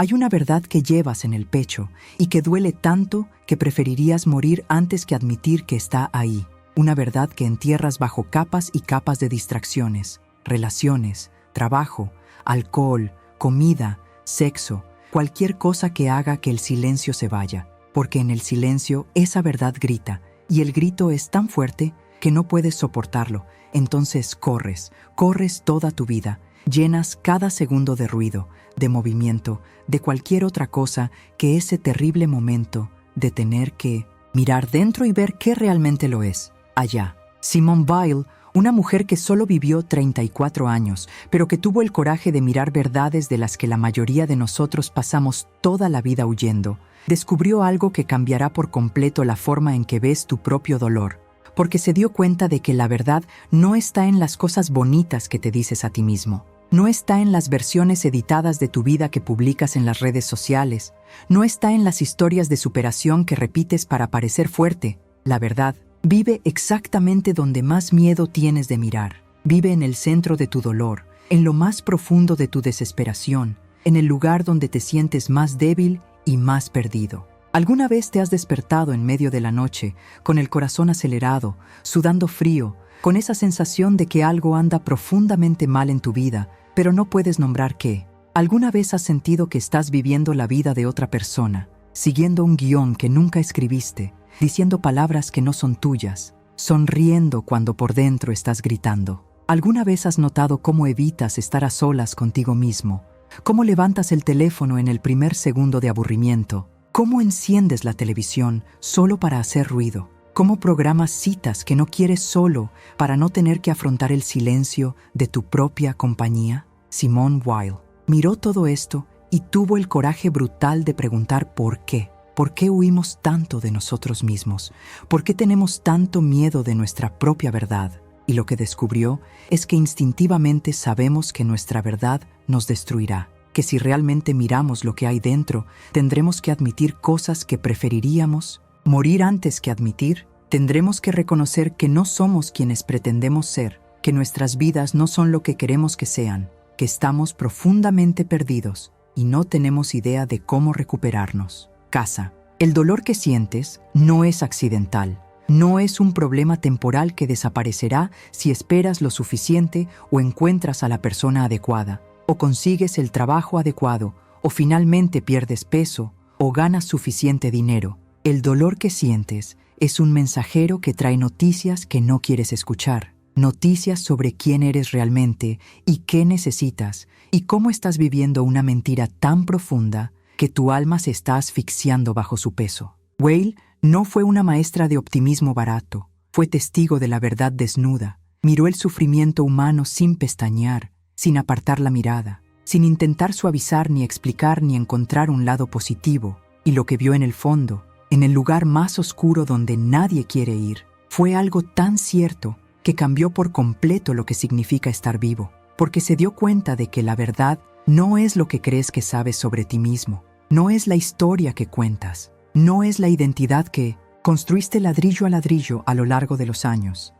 Hay una verdad que llevas en el pecho y que duele tanto que preferirías morir antes que admitir que está ahí. Una verdad que entierras bajo capas y capas de distracciones, relaciones, trabajo, alcohol, comida, sexo, cualquier cosa que haga que el silencio se vaya. Porque en el silencio esa verdad grita, y el grito es tan fuerte que no puedes soportarlo. Entonces corres toda tu vida, llenas cada segundo de ruido, de movimiento, de cualquier otra cosa que ese terrible momento de tener que mirar dentro y ver qué realmente lo es. Allá, Simone Weil, una mujer que solo vivió 34 años, pero que tuvo el coraje de mirar verdades de las que la mayoría de nosotros pasamos toda la vida huyendo, descubrió algo que cambiará por completo la forma en que ves tu propio dolor, porque se dio cuenta de que la verdad no está en las cosas bonitas que te dices a ti mismo. No está en las versiones editadas de tu vida que publicas en las redes sociales. No está en las historias de superación que repites para parecer fuerte. La verdad vive exactamente donde más miedo tienes de mirar. Vive en el centro de tu dolor, en lo más profundo de tu desesperación, en el lugar donde te sientes más débil y más perdido. ¿Alguna vez te has despertado en medio de la noche, con el corazón acelerado, sudando frío, con esa sensación de que algo anda profundamente mal en tu vida, pero no puedes nombrar qué? ¿Alguna vez has sentido que estás viviendo la vida de otra persona, siguiendo un guión que nunca escribiste, diciendo palabras que no son tuyas, sonriendo cuando por dentro estás gritando? ¿Alguna vez has notado cómo evitas estar a solas contigo mismo? ¿Cómo levantas el teléfono en el primer segundo de aburrimiento? ¿Cómo enciendes la televisión solo para hacer ruido? ¿Cómo programas citas que no quieres solo para no tener que afrontar el silencio de tu propia compañía? Simone Weil miró todo esto y tuvo el coraje brutal de preguntar por qué. ¿Por qué huimos tanto de nosotros mismos? ¿Por qué tenemos tanto miedo de nuestra propia verdad? Y lo que descubrió es que instintivamente sabemos que nuestra verdad nos destruirá, que si realmente miramos lo que hay dentro, tendremos que admitir cosas que preferiríamos morir antes que admitir. Tendremos que reconocer que no somos quienes pretendemos ser, que nuestras vidas no son lo que queremos que sean, que estamos profundamente perdidos y no tenemos idea de cómo recuperarnos. Casa. El dolor que sientes no es accidental. No es un problema temporal que desaparecerá si esperas lo suficiente o encuentras a la persona adecuada, o consigues el trabajo adecuado, o finalmente pierdes peso, o ganas suficiente dinero. El dolor que sientes es un mensajero que trae noticias que no quieres escuchar. Noticias sobre quién eres realmente y qué necesitas y cómo estás viviendo una mentira tan profunda que tu alma se está asfixiando bajo su peso. Weil no fue una maestra de optimismo barato, fue testigo de la verdad desnuda. Miró el sufrimiento humano sin pestañear, sin apartar la mirada, sin intentar suavizar ni explicar ni encontrar un lado positivo. Y lo que vio en el fondo, en el lugar más oscuro donde nadie quiere ir, fue algo tan cierto que cambió por completo lo que significa estar vivo, porque se dio cuenta de que la verdad no es lo que crees que sabes sobre ti mismo, no es la historia que cuentas, no es la identidad que construiste ladrillo a ladrillo a lo largo de los años.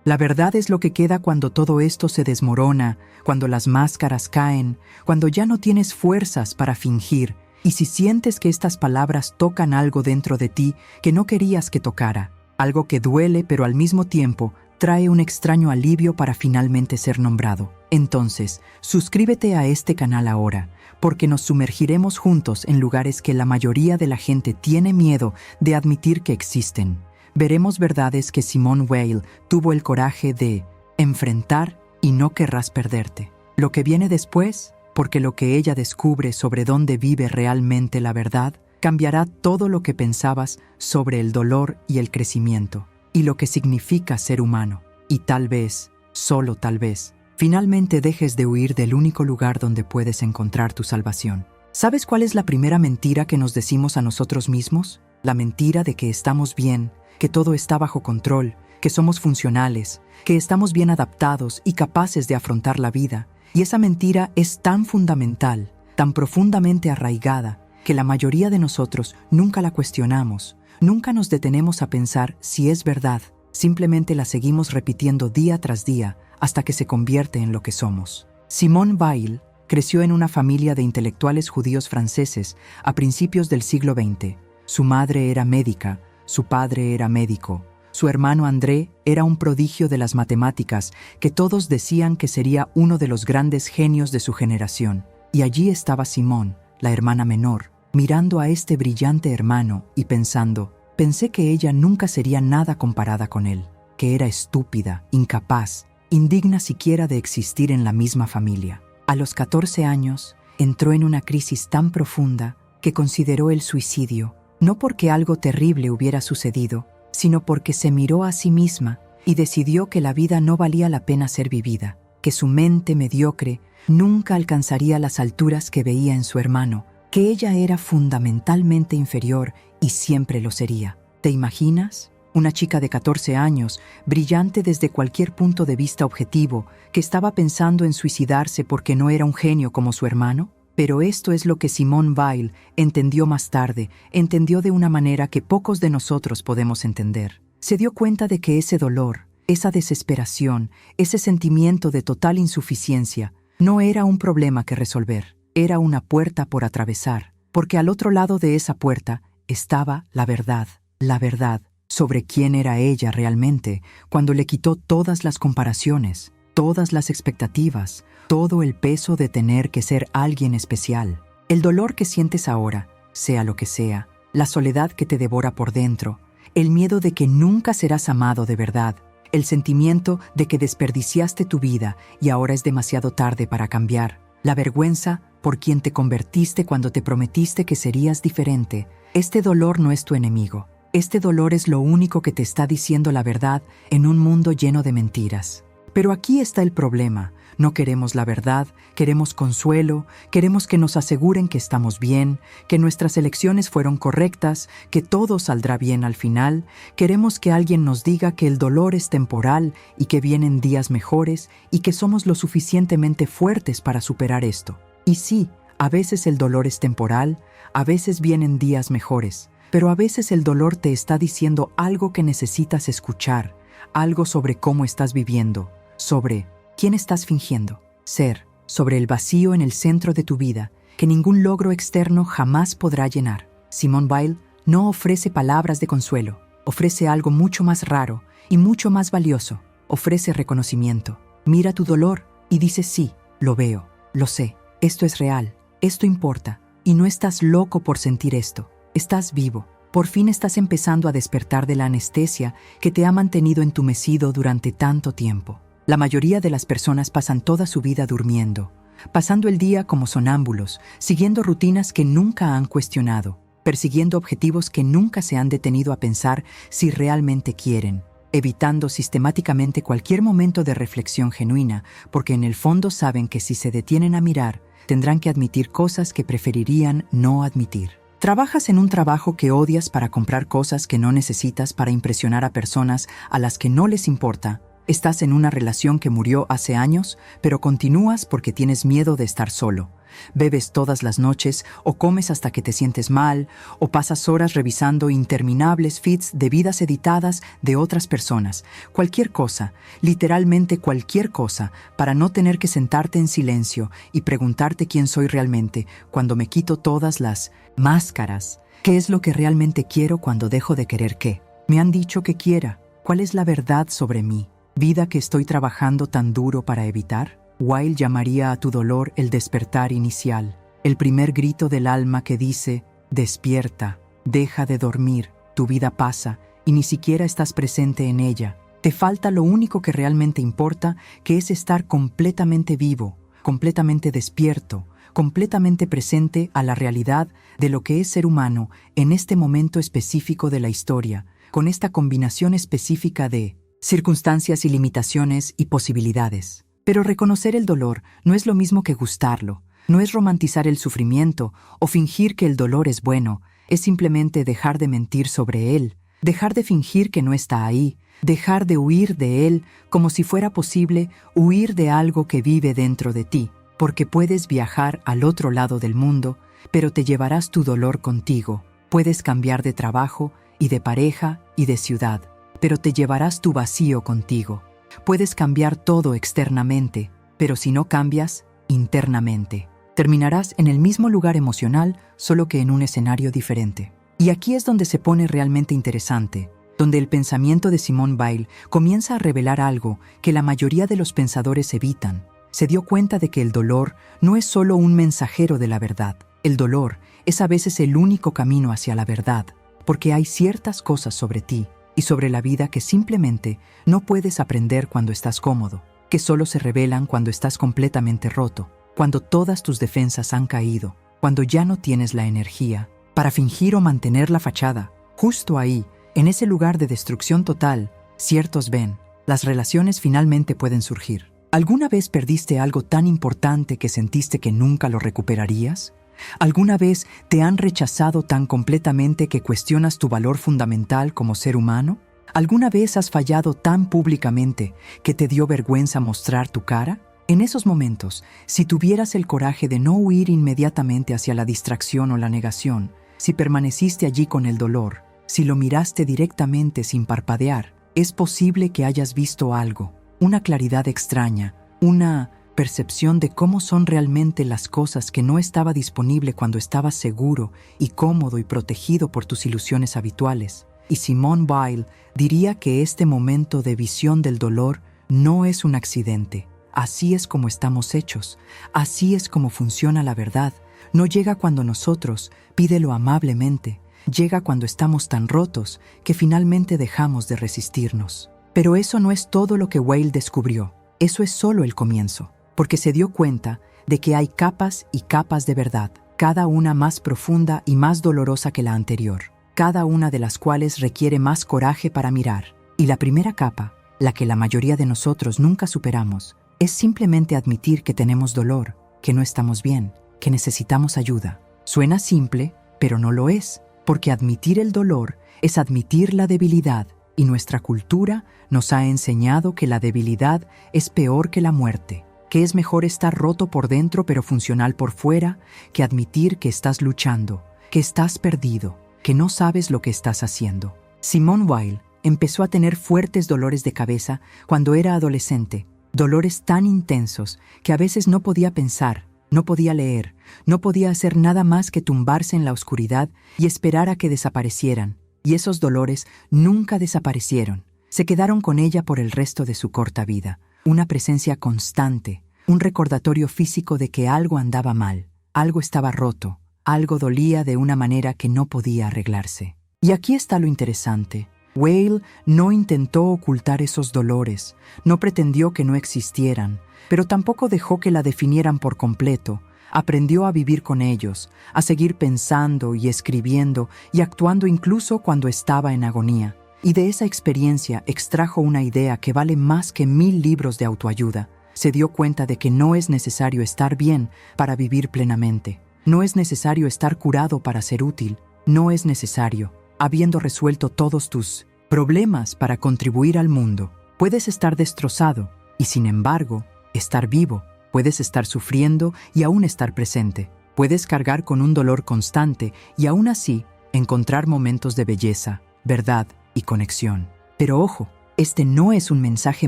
La verdad es lo que queda cuando todo esto se desmorona, cuando las máscaras caen, cuando ya no tienes fuerzas para fingir. Y si sientes que estas palabras tocan algo dentro de ti que no querías que tocara, algo que duele pero al mismo tiempo trae un extraño alivio para finalmente ser nombrado, entonces suscríbete a este canal ahora, porque nos sumergiremos juntos en lugares que la mayoría de la gente tiene miedo de admitir que existen. Veremos verdades que Simone Weil tuvo el coraje de enfrentar y no querrás perderte. Lo que viene después, porque lo que ella descubre sobre dónde vive realmente la verdad, cambiará todo lo que pensabas sobre el dolor y el crecimiento, y lo que significa ser humano. Y tal vez, solo tal vez, finalmente dejes de huir del único lugar donde puedes encontrar tu salvación. ¿Sabes cuál es la primera mentira que nos decimos a nosotros mismos? La mentira de que estamos bien, que todo está bajo control, que somos funcionales, que estamos bien adaptados y capaces de afrontar la vida. Y esa mentira es tan fundamental, tan profundamente arraigada, que la mayoría de nosotros nunca la cuestionamos, nunca nos detenemos a pensar si es verdad, simplemente la seguimos repitiendo día tras día hasta que se convierte en lo que somos. Simone Weil creció en una familia de intelectuales judíos franceses a principios del siglo XX. Su madre era médica, su padre era médico. Su hermano André era un prodigio de las matemáticas que todos decían que sería uno de los grandes genios de su generación. Y allí estaba Simone, la hermana menor, mirando a este brillante hermano y pensé que ella nunca sería nada comparada con él, que era estúpida, incapaz, indigna siquiera de existir en la misma familia. A los 14 años, entró en una crisis tan profunda que consideró el suicidio, no porque algo terrible hubiera sucedido, sino porque se miró a sí misma y decidió que la vida no valía la pena ser vivida, que su mente mediocre nunca alcanzaría las alturas que veía en su hermano, que ella era fundamentalmente inferior y siempre lo sería. ¿Te imaginas? Una chica de 14 años, brillante desde cualquier punto de vista objetivo, que estaba pensando en suicidarse porque no era un genio como su hermano. Pero esto es lo que Simone Weil entendió más tarde, entendió de una manera que pocos de nosotros podemos entender. Se dio cuenta de que ese dolor, esa desesperación, ese sentimiento de total insuficiencia, no era un problema que resolver, era una puerta por atravesar, porque al otro lado de esa puerta estaba la verdad sobre quién era ella realmente, cuando le quitó todas las comparaciones, todas las expectativas, todo el peso de tener que ser alguien especial. El dolor que sientes ahora, sea lo que sea, la soledad que te devora por dentro, el miedo de que nunca serás amado de verdad, el sentimiento de que desperdiciaste tu vida y ahora es demasiado tarde para cambiar, la vergüenza por quien te convertiste cuando te prometiste que serías diferente. Este dolor no es tu enemigo. Este dolor es lo único que te está diciendo la verdad en un mundo lleno de mentiras. Pero aquí está el problema. No queremos la verdad, queremos consuelo, queremos que nos aseguren que estamos bien, que nuestras elecciones fueron correctas, que todo saldrá bien al final. Queremos que alguien nos diga que el dolor es temporal y que vienen días mejores y que somos lo suficientemente fuertes para superar esto. Y sí, a veces el dolor es temporal, a veces vienen días mejores, pero a veces el dolor te está diciendo algo que necesitas escuchar, algo sobre cómo estás viviendo, sobre quién estás fingiendo ser, sobre el vacío en el centro de tu vida que ningún logro externo jamás podrá llenar. Simone Weil no ofrece palabras de consuelo, ofrece algo mucho más raro y mucho más valioso, ofrece reconocimiento. Mira tu dolor y dice sí, lo veo, lo sé, esto es real, esto importa, y no estás loco por sentir esto, estás vivo. Por fin estás empezando a despertar de la anestesia que te ha mantenido entumecido durante tanto tiempo. La mayoría de las personas pasan toda su vida durmiendo, pasando el día como sonámbulos, siguiendo rutinas que nunca han cuestionado, persiguiendo objetivos que nunca se han detenido a pensar si realmente quieren, evitando sistemáticamente cualquier momento de reflexión genuina, porque en el fondo saben que si se detienen a mirar, tendrán que admitir cosas que preferirían no admitir. Trabajas en un trabajo que odias para comprar cosas que no necesitas para impresionar a personas a las que no les importa. Estás en una relación que murió hace años, pero continúas porque tienes miedo de estar solo. Bebes todas las noches, o comes hasta que te sientes mal, o pasas horas revisando interminables feeds de vidas editadas de otras personas. Cualquier cosa, literalmente cualquier cosa, para no tener que sentarte en silencio y preguntarte quién soy realmente cuando me quito todas las máscaras. ¿Qué es lo que realmente quiero cuando dejo de querer qué? Me han dicho que quiera. ¿Cuál es la verdad sobre mí? ¿Vida que estoy trabajando tan duro para evitar? Weil llamaría a tu dolor el despertar inicial, el primer grito del alma que dice, despierta, deja de dormir, tu vida pasa y ni siquiera estás presente en ella. Te falta lo único que realmente importa, que es estar completamente vivo, completamente despierto, completamente presente a la realidad de lo que es ser humano en este momento específico de la historia, con esta combinación específica de circunstancias y limitaciones y posibilidades. Pero reconocer el dolor no es lo mismo que gustarlo, no es romantizar el sufrimiento o fingir que el dolor es bueno, es simplemente dejar de mentir sobre él, dejar de fingir que no está ahí, dejar de huir de él como si fuera posible huir de algo que vive dentro de ti, porque puedes viajar al otro lado del mundo, pero te llevarás tu dolor contigo. Puedes cambiar de trabajo y de pareja y de ciudad, pero te llevarás tu vacío contigo. Puedes cambiar todo externamente, pero si no cambias, internamente. Terminarás en el mismo lugar emocional, solo que en un escenario diferente. Y aquí es donde se pone realmente interesante, donde el pensamiento de Simone Weil comienza a revelar algo que la mayoría de los pensadores evitan. Se dio cuenta de que el dolor no es solo un mensajero de la verdad. El dolor es a veces el único camino hacia la verdad, porque hay ciertas cosas sobre ti y sobre la vida que simplemente no puedes aprender cuando estás cómodo, que solo se revelan cuando estás completamente roto, cuando todas tus defensas han caído, cuando ya no tienes la energía para fingir o mantener la fachada. Justo ahí, en ese lugar de destrucción total, ciertos ven, las relaciones finalmente pueden surgir. ¿Alguna vez perdiste algo tan importante que sentiste que nunca lo recuperarías? ¿Alguna vez te han rechazado tan completamente que cuestionas tu valor fundamental como ser humano? ¿Alguna vez has fallado tan públicamente que te dio vergüenza mostrar tu cara? En esos momentos, si tuvieras el coraje de no huir inmediatamente hacia la distracción o la negación, si permaneciste allí con el dolor, si lo miraste directamente sin parpadear, es posible que hayas visto algo, una claridad extraña, una percepción de cómo son realmente las cosas que no estaba disponible cuando estabas seguro y cómodo y protegido por tus ilusiones habituales. Y Simone Weil diría que este momento de visión del dolor no es un accidente. Así es como estamos hechos, así es como funciona la verdad. No llega cuando nosotros, pídelo amablemente, llega cuando estamos tan rotos que finalmente dejamos de resistirnos. Pero eso no es todo lo que Weil descubrió, eso es solo el comienzo, porque se dio cuenta de que hay capas y capas de verdad, cada una más profunda y más dolorosa que la anterior, cada una de las cuales requiere más coraje para mirar. Y la primera capa, la que la mayoría de nosotros nunca superamos, es simplemente admitir que tenemos dolor, que no estamos bien, que necesitamos ayuda. Suena simple, pero no lo es, porque admitir el dolor es admitir la debilidad, y nuestra cultura nos ha enseñado que la debilidad es peor que la muerte, que es mejor estar roto por dentro pero funcional por fuera, que admitir que estás luchando, que estás perdido, que no sabes lo que estás haciendo. Simone Weil empezó a tener fuertes dolores de cabeza cuando era adolescente, dolores tan intensos que a veces no podía pensar, no podía leer, no podía hacer nada más que tumbarse en la oscuridad y esperar a que desaparecieran. Y esos dolores nunca desaparecieron. Se quedaron con ella por el resto de su corta vida. Una presencia constante, un recordatorio físico de que algo andaba mal, algo estaba roto, algo dolía de una manera que no podía arreglarse. Y aquí está lo interesante. Weil no intentó ocultar esos dolores, no pretendió que no existieran, pero tampoco dejó que la definieran por completo. Aprendió a vivir con ellos, a seguir pensando y escribiendo y actuando incluso cuando estaba en agonía. Y de esa experiencia extrajo una idea que vale más que 1000 libros de autoayuda. Se dio cuenta de que no es necesario estar bien para vivir plenamente. No es necesario estar curado para ser útil. No es necesario, habiendo resuelto todos tus problemas para contribuir al mundo. Puedes estar destrozado y, sin embargo, estar vivo. Puedes estar sufriendo y aún estar presente. Puedes cargar con un dolor constante y aún así encontrar momentos de belleza, verdad y conexión. Pero ojo, este no es un mensaje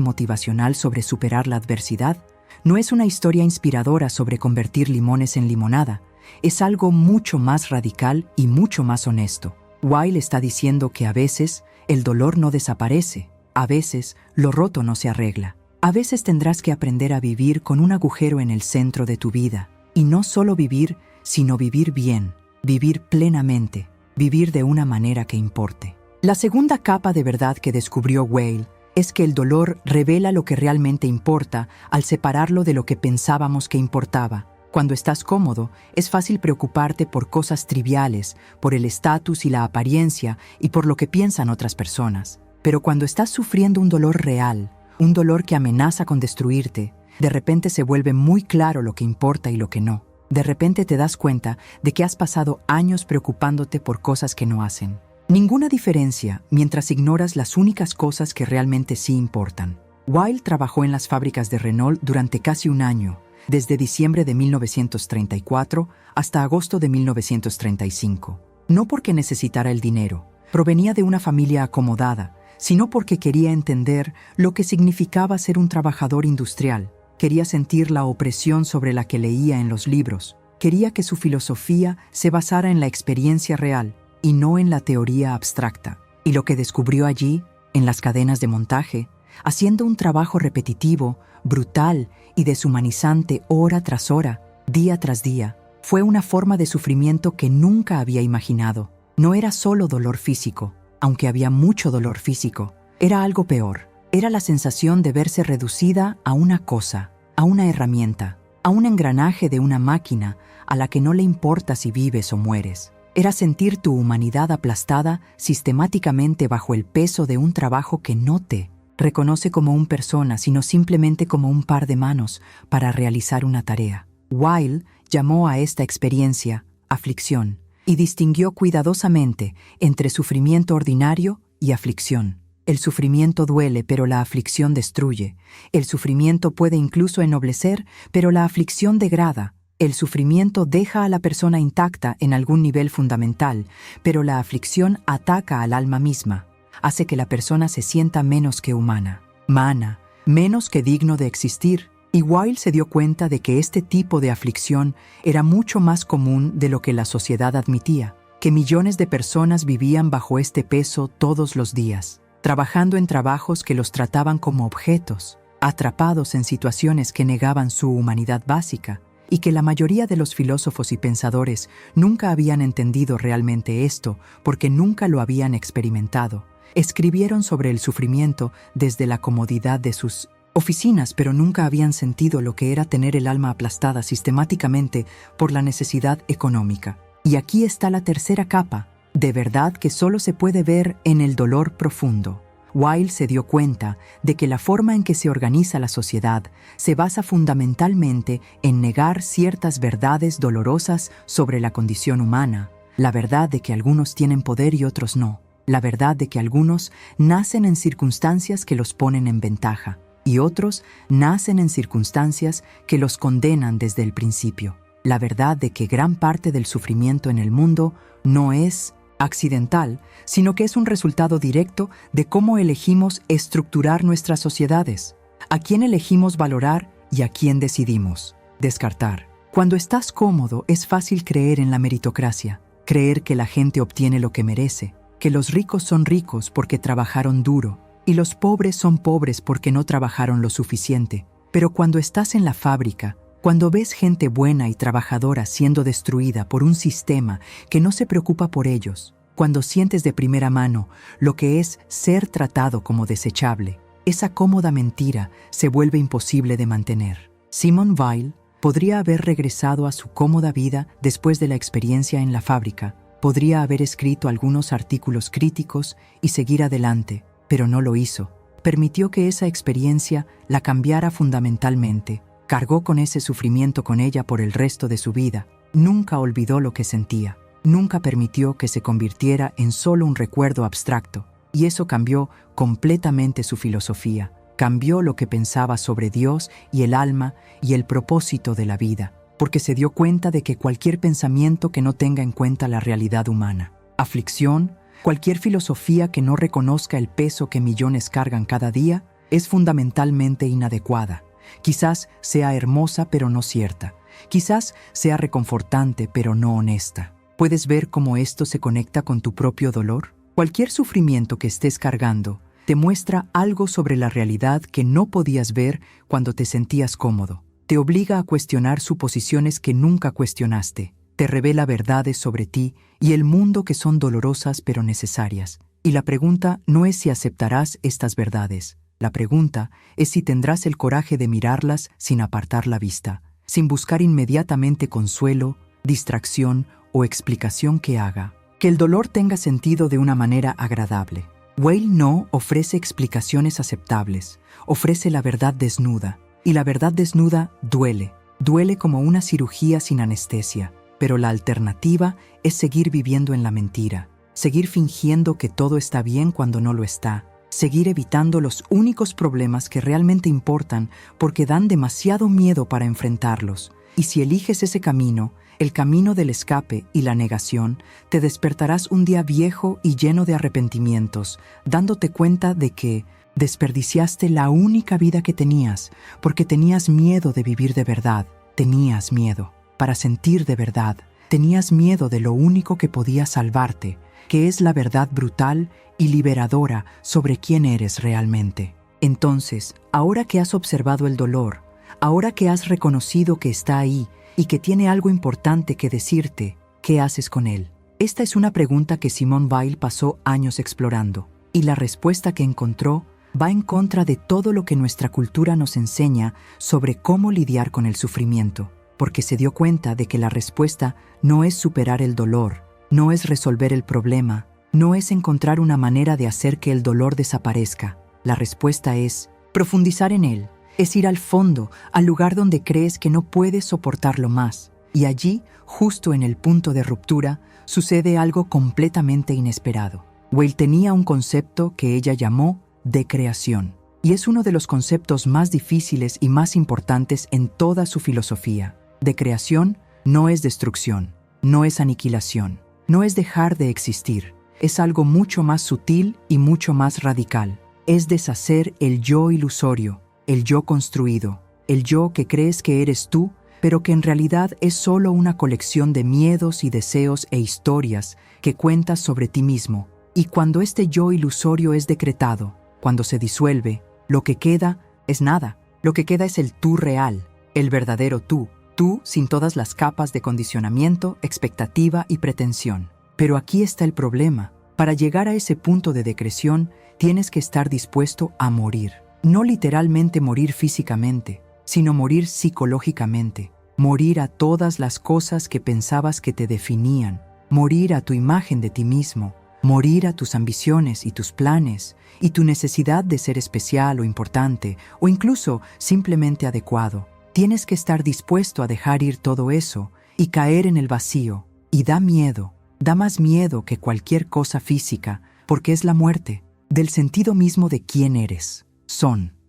motivacional sobre superar la adversidad. No es una historia inspiradora sobre convertir limones en limonada. Es algo mucho más radical y mucho más honesto. Weil está diciendo que a veces el dolor no desaparece, a veces lo roto no se arregla. A veces tendrás que aprender a vivir con un agujero en el centro de tu vida. Y no solo vivir, sino vivir bien, vivir plenamente, vivir de una manera que importe. La segunda capa de verdad que descubrió Weil es que el dolor revela lo que realmente importa al separarlo de lo que pensábamos que importaba. Cuando estás cómodo, es fácil preocuparte por cosas triviales, por el estatus y la apariencia y por lo que piensan otras personas. Pero cuando estás sufriendo un dolor real, un dolor que amenaza con destruirte, de repente se vuelve muy claro lo que importa y lo que no. De repente te das cuenta de que has pasado años preocupándote por cosas que no hacen. Ninguna diferencia mientras ignoras las únicas cosas que realmente sí importan. Weil trabajó en las fábricas de Renault durante casi un año, desde diciembre de 1934 hasta agosto de 1935. No porque necesitara el dinero, provenía de una familia acomodada, sino porque quería entender lo que significaba ser un trabajador industrial. Quería sentir la opresión sobre la que leía en los libros. Quería que su filosofía se basara en la experiencia real y no en la teoría abstracta. Y lo que descubrió allí, en las cadenas de montaje, haciendo un trabajo repetitivo, brutal y deshumanizante hora tras hora, día tras día, fue una forma de sufrimiento que nunca había imaginado. No era solo dolor físico, aunque había mucho dolor físico. Era algo peor. Era la sensación de verse reducida a una cosa, a una herramienta, a un engranaje de una máquina a la que no le importa si vives o mueres. Era sentir tu humanidad aplastada sistemáticamente bajo el peso de un trabajo que no te reconoce como una persona, sino simplemente como un par de manos para realizar una tarea. Weil llamó a esta experiencia aflicción y distinguió cuidadosamente entre sufrimiento ordinario y aflicción. El sufrimiento duele, pero la aflicción destruye. El sufrimiento puede incluso ennoblecer, pero la aflicción degrada. El sufrimiento deja a la persona intacta en algún nivel fundamental, pero la aflicción ataca al alma misma. Hace que la persona se sienta menos que humana, menos que digno de existir. Y Weil se dio cuenta de que este tipo de aflicción era mucho más común de lo que la sociedad admitía, que millones de personas vivían bajo este peso todos los días, trabajando en trabajos que los trataban como objetos, atrapados en situaciones que negaban su humanidad básica, y que la mayoría de los filósofos y pensadores nunca habían entendido realmente esto porque nunca lo habían experimentado. Escribieron sobre el sufrimiento desde la comodidad de sus oficinas, pero nunca habían sentido lo que era tener el alma aplastada sistemáticamente por la necesidad económica. Y aquí está la tercera capa, de verdad que solo se puede ver en el dolor profundo. Weil se dio cuenta de que la forma en que se organiza la sociedad se basa fundamentalmente en negar ciertas verdades dolorosas sobre la condición humana, la verdad de que algunos tienen poder y otros no, la verdad de que algunos nacen en circunstancias que los ponen en ventaja, y otros nacen en circunstancias que los condenan desde el principio. La verdad de que gran parte del sufrimiento en el mundo no es accidental, sino que es un resultado directo de cómo elegimos estructurar nuestras sociedades, a quién elegimos valorar y a quién decidimos descartar. Cuando estás cómodo, es fácil creer en la meritocracia, creer que la gente obtiene lo que merece, que los ricos son ricos porque trabajaron duro, y los pobres son pobres porque no trabajaron lo suficiente. Pero cuando estás en la fábrica, cuando ves gente buena y trabajadora siendo destruida por un sistema que no se preocupa por ellos, cuando sientes de primera mano lo que es ser tratado como desechable, esa cómoda mentira se vuelve imposible de mantener. Simone Weil podría haber regresado a su cómoda vida después de la experiencia en la fábrica, podría haber escrito algunos artículos críticos y seguir adelante, pero no lo hizo. Permitió que esa experiencia la cambiara fundamentalmente. Cargó con ese sufrimiento con ella por el resto de su vida. Nunca olvidó lo que sentía. Nunca permitió que se convirtiera en solo un recuerdo abstracto. Y eso cambió completamente su filosofía. Cambió lo que pensaba sobre Dios y el alma y el propósito de la vida, porque se dio cuenta de que cualquier pensamiento que no tenga en cuenta la realidad humana, aflicción, cualquier filosofía que no reconozca el peso que millones cargan cada día, es fundamentalmente inadecuada. Quizás sea hermosa pero no cierta. Quizás sea reconfortante pero no honesta. ¿Puedes ver cómo esto se conecta con tu propio dolor? Cualquier sufrimiento que estés cargando te muestra algo sobre la realidad que no podías ver cuando te sentías cómodo. Te obliga a cuestionar suposiciones que nunca cuestionaste. Te revela verdades sobre ti y el mundo que son dolorosas pero necesarias. Y la pregunta no es si aceptarás estas verdades. La pregunta es si tendrás el coraje de mirarlas sin apartar la vista, sin buscar inmediatamente consuelo, distracción o explicación que haga que el dolor tenga sentido de una manera agradable. Weil no ofrece explicaciones aceptables, ofrece la verdad desnuda, y la verdad desnuda duele. Duele como una cirugía sin anestesia, pero la alternativa es seguir viviendo en la mentira, seguir fingiendo que todo está bien cuando no lo está, seguir evitando los únicos problemas que realmente importan porque dan demasiado miedo para enfrentarlos. Y si eliges ese camino, el camino del escape y la negación, te despertarás un día viejo y lleno de arrepentimientos, dándote cuenta de que Desperdiciaste la única vida que tenías porque tenías miedo de vivir de verdad. Tenías miedo para sentir de verdad. Tenías miedo de lo único que podía salvarte, que es la verdad brutal y liberadora sobre quién eres realmente. Entonces, ahora que has observado el dolor, ahora que has reconocido que está ahí y que tiene algo importante que decirte, ¿qué haces con él? Esta es una pregunta que Simone Weil pasó años explorando, y la respuesta que encontró va en contra de todo lo que nuestra cultura nos enseña sobre cómo lidiar con el sufrimiento, porque se dio cuenta de que la respuesta no es superar el dolor, no es resolver el problema, no es encontrar una manera de hacer que el dolor desaparezca. La respuesta es profundizar en él, es ir al fondo, al lugar donde crees que no puedes soportarlo más. Y allí, justo en el punto de ruptura, sucede algo completamente inesperado. Weil tenía un concepto que ella llamó decreación, y es uno de los conceptos más difíciles y más importantes en toda su filosofía. Decreación no es destrucción, no es aniquilación, no es dejar de existir, es algo mucho más sutil y mucho más radical. Es deshacer el yo ilusorio, el yo construido, el yo que crees que eres tú, pero que en realidad es solo una colección de miedos y deseos e historias que cuentas sobre ti mismo. Y cuando este yo ilusorio es decretado, cuando se disuelve, lo que queda es nada. Lo que queda es el tú real, el verdadero tú sin todas las capas de condicionamiento, expectativa y pretensión. Pero aquí está el problema. Para llegar a ese punto de decreción, tienes que estar dispuesto a morir. No literalmente morir físicamente, sino morir psicológicamente. Morir a todas las cosas que pensabas que te definían. Morir a tu imagen de ti mismo. Morir a tus ambiciones y tus planes, y tu necesidad de ser especial o importante, o incluso simplemente adecuado. Tienes que estar dispuesto a dejar ir todo eso y caer en el vacío. Y da miedo, da más miedo que cualquier cosa física, porque es la muerte del sentido mismo de quién eres.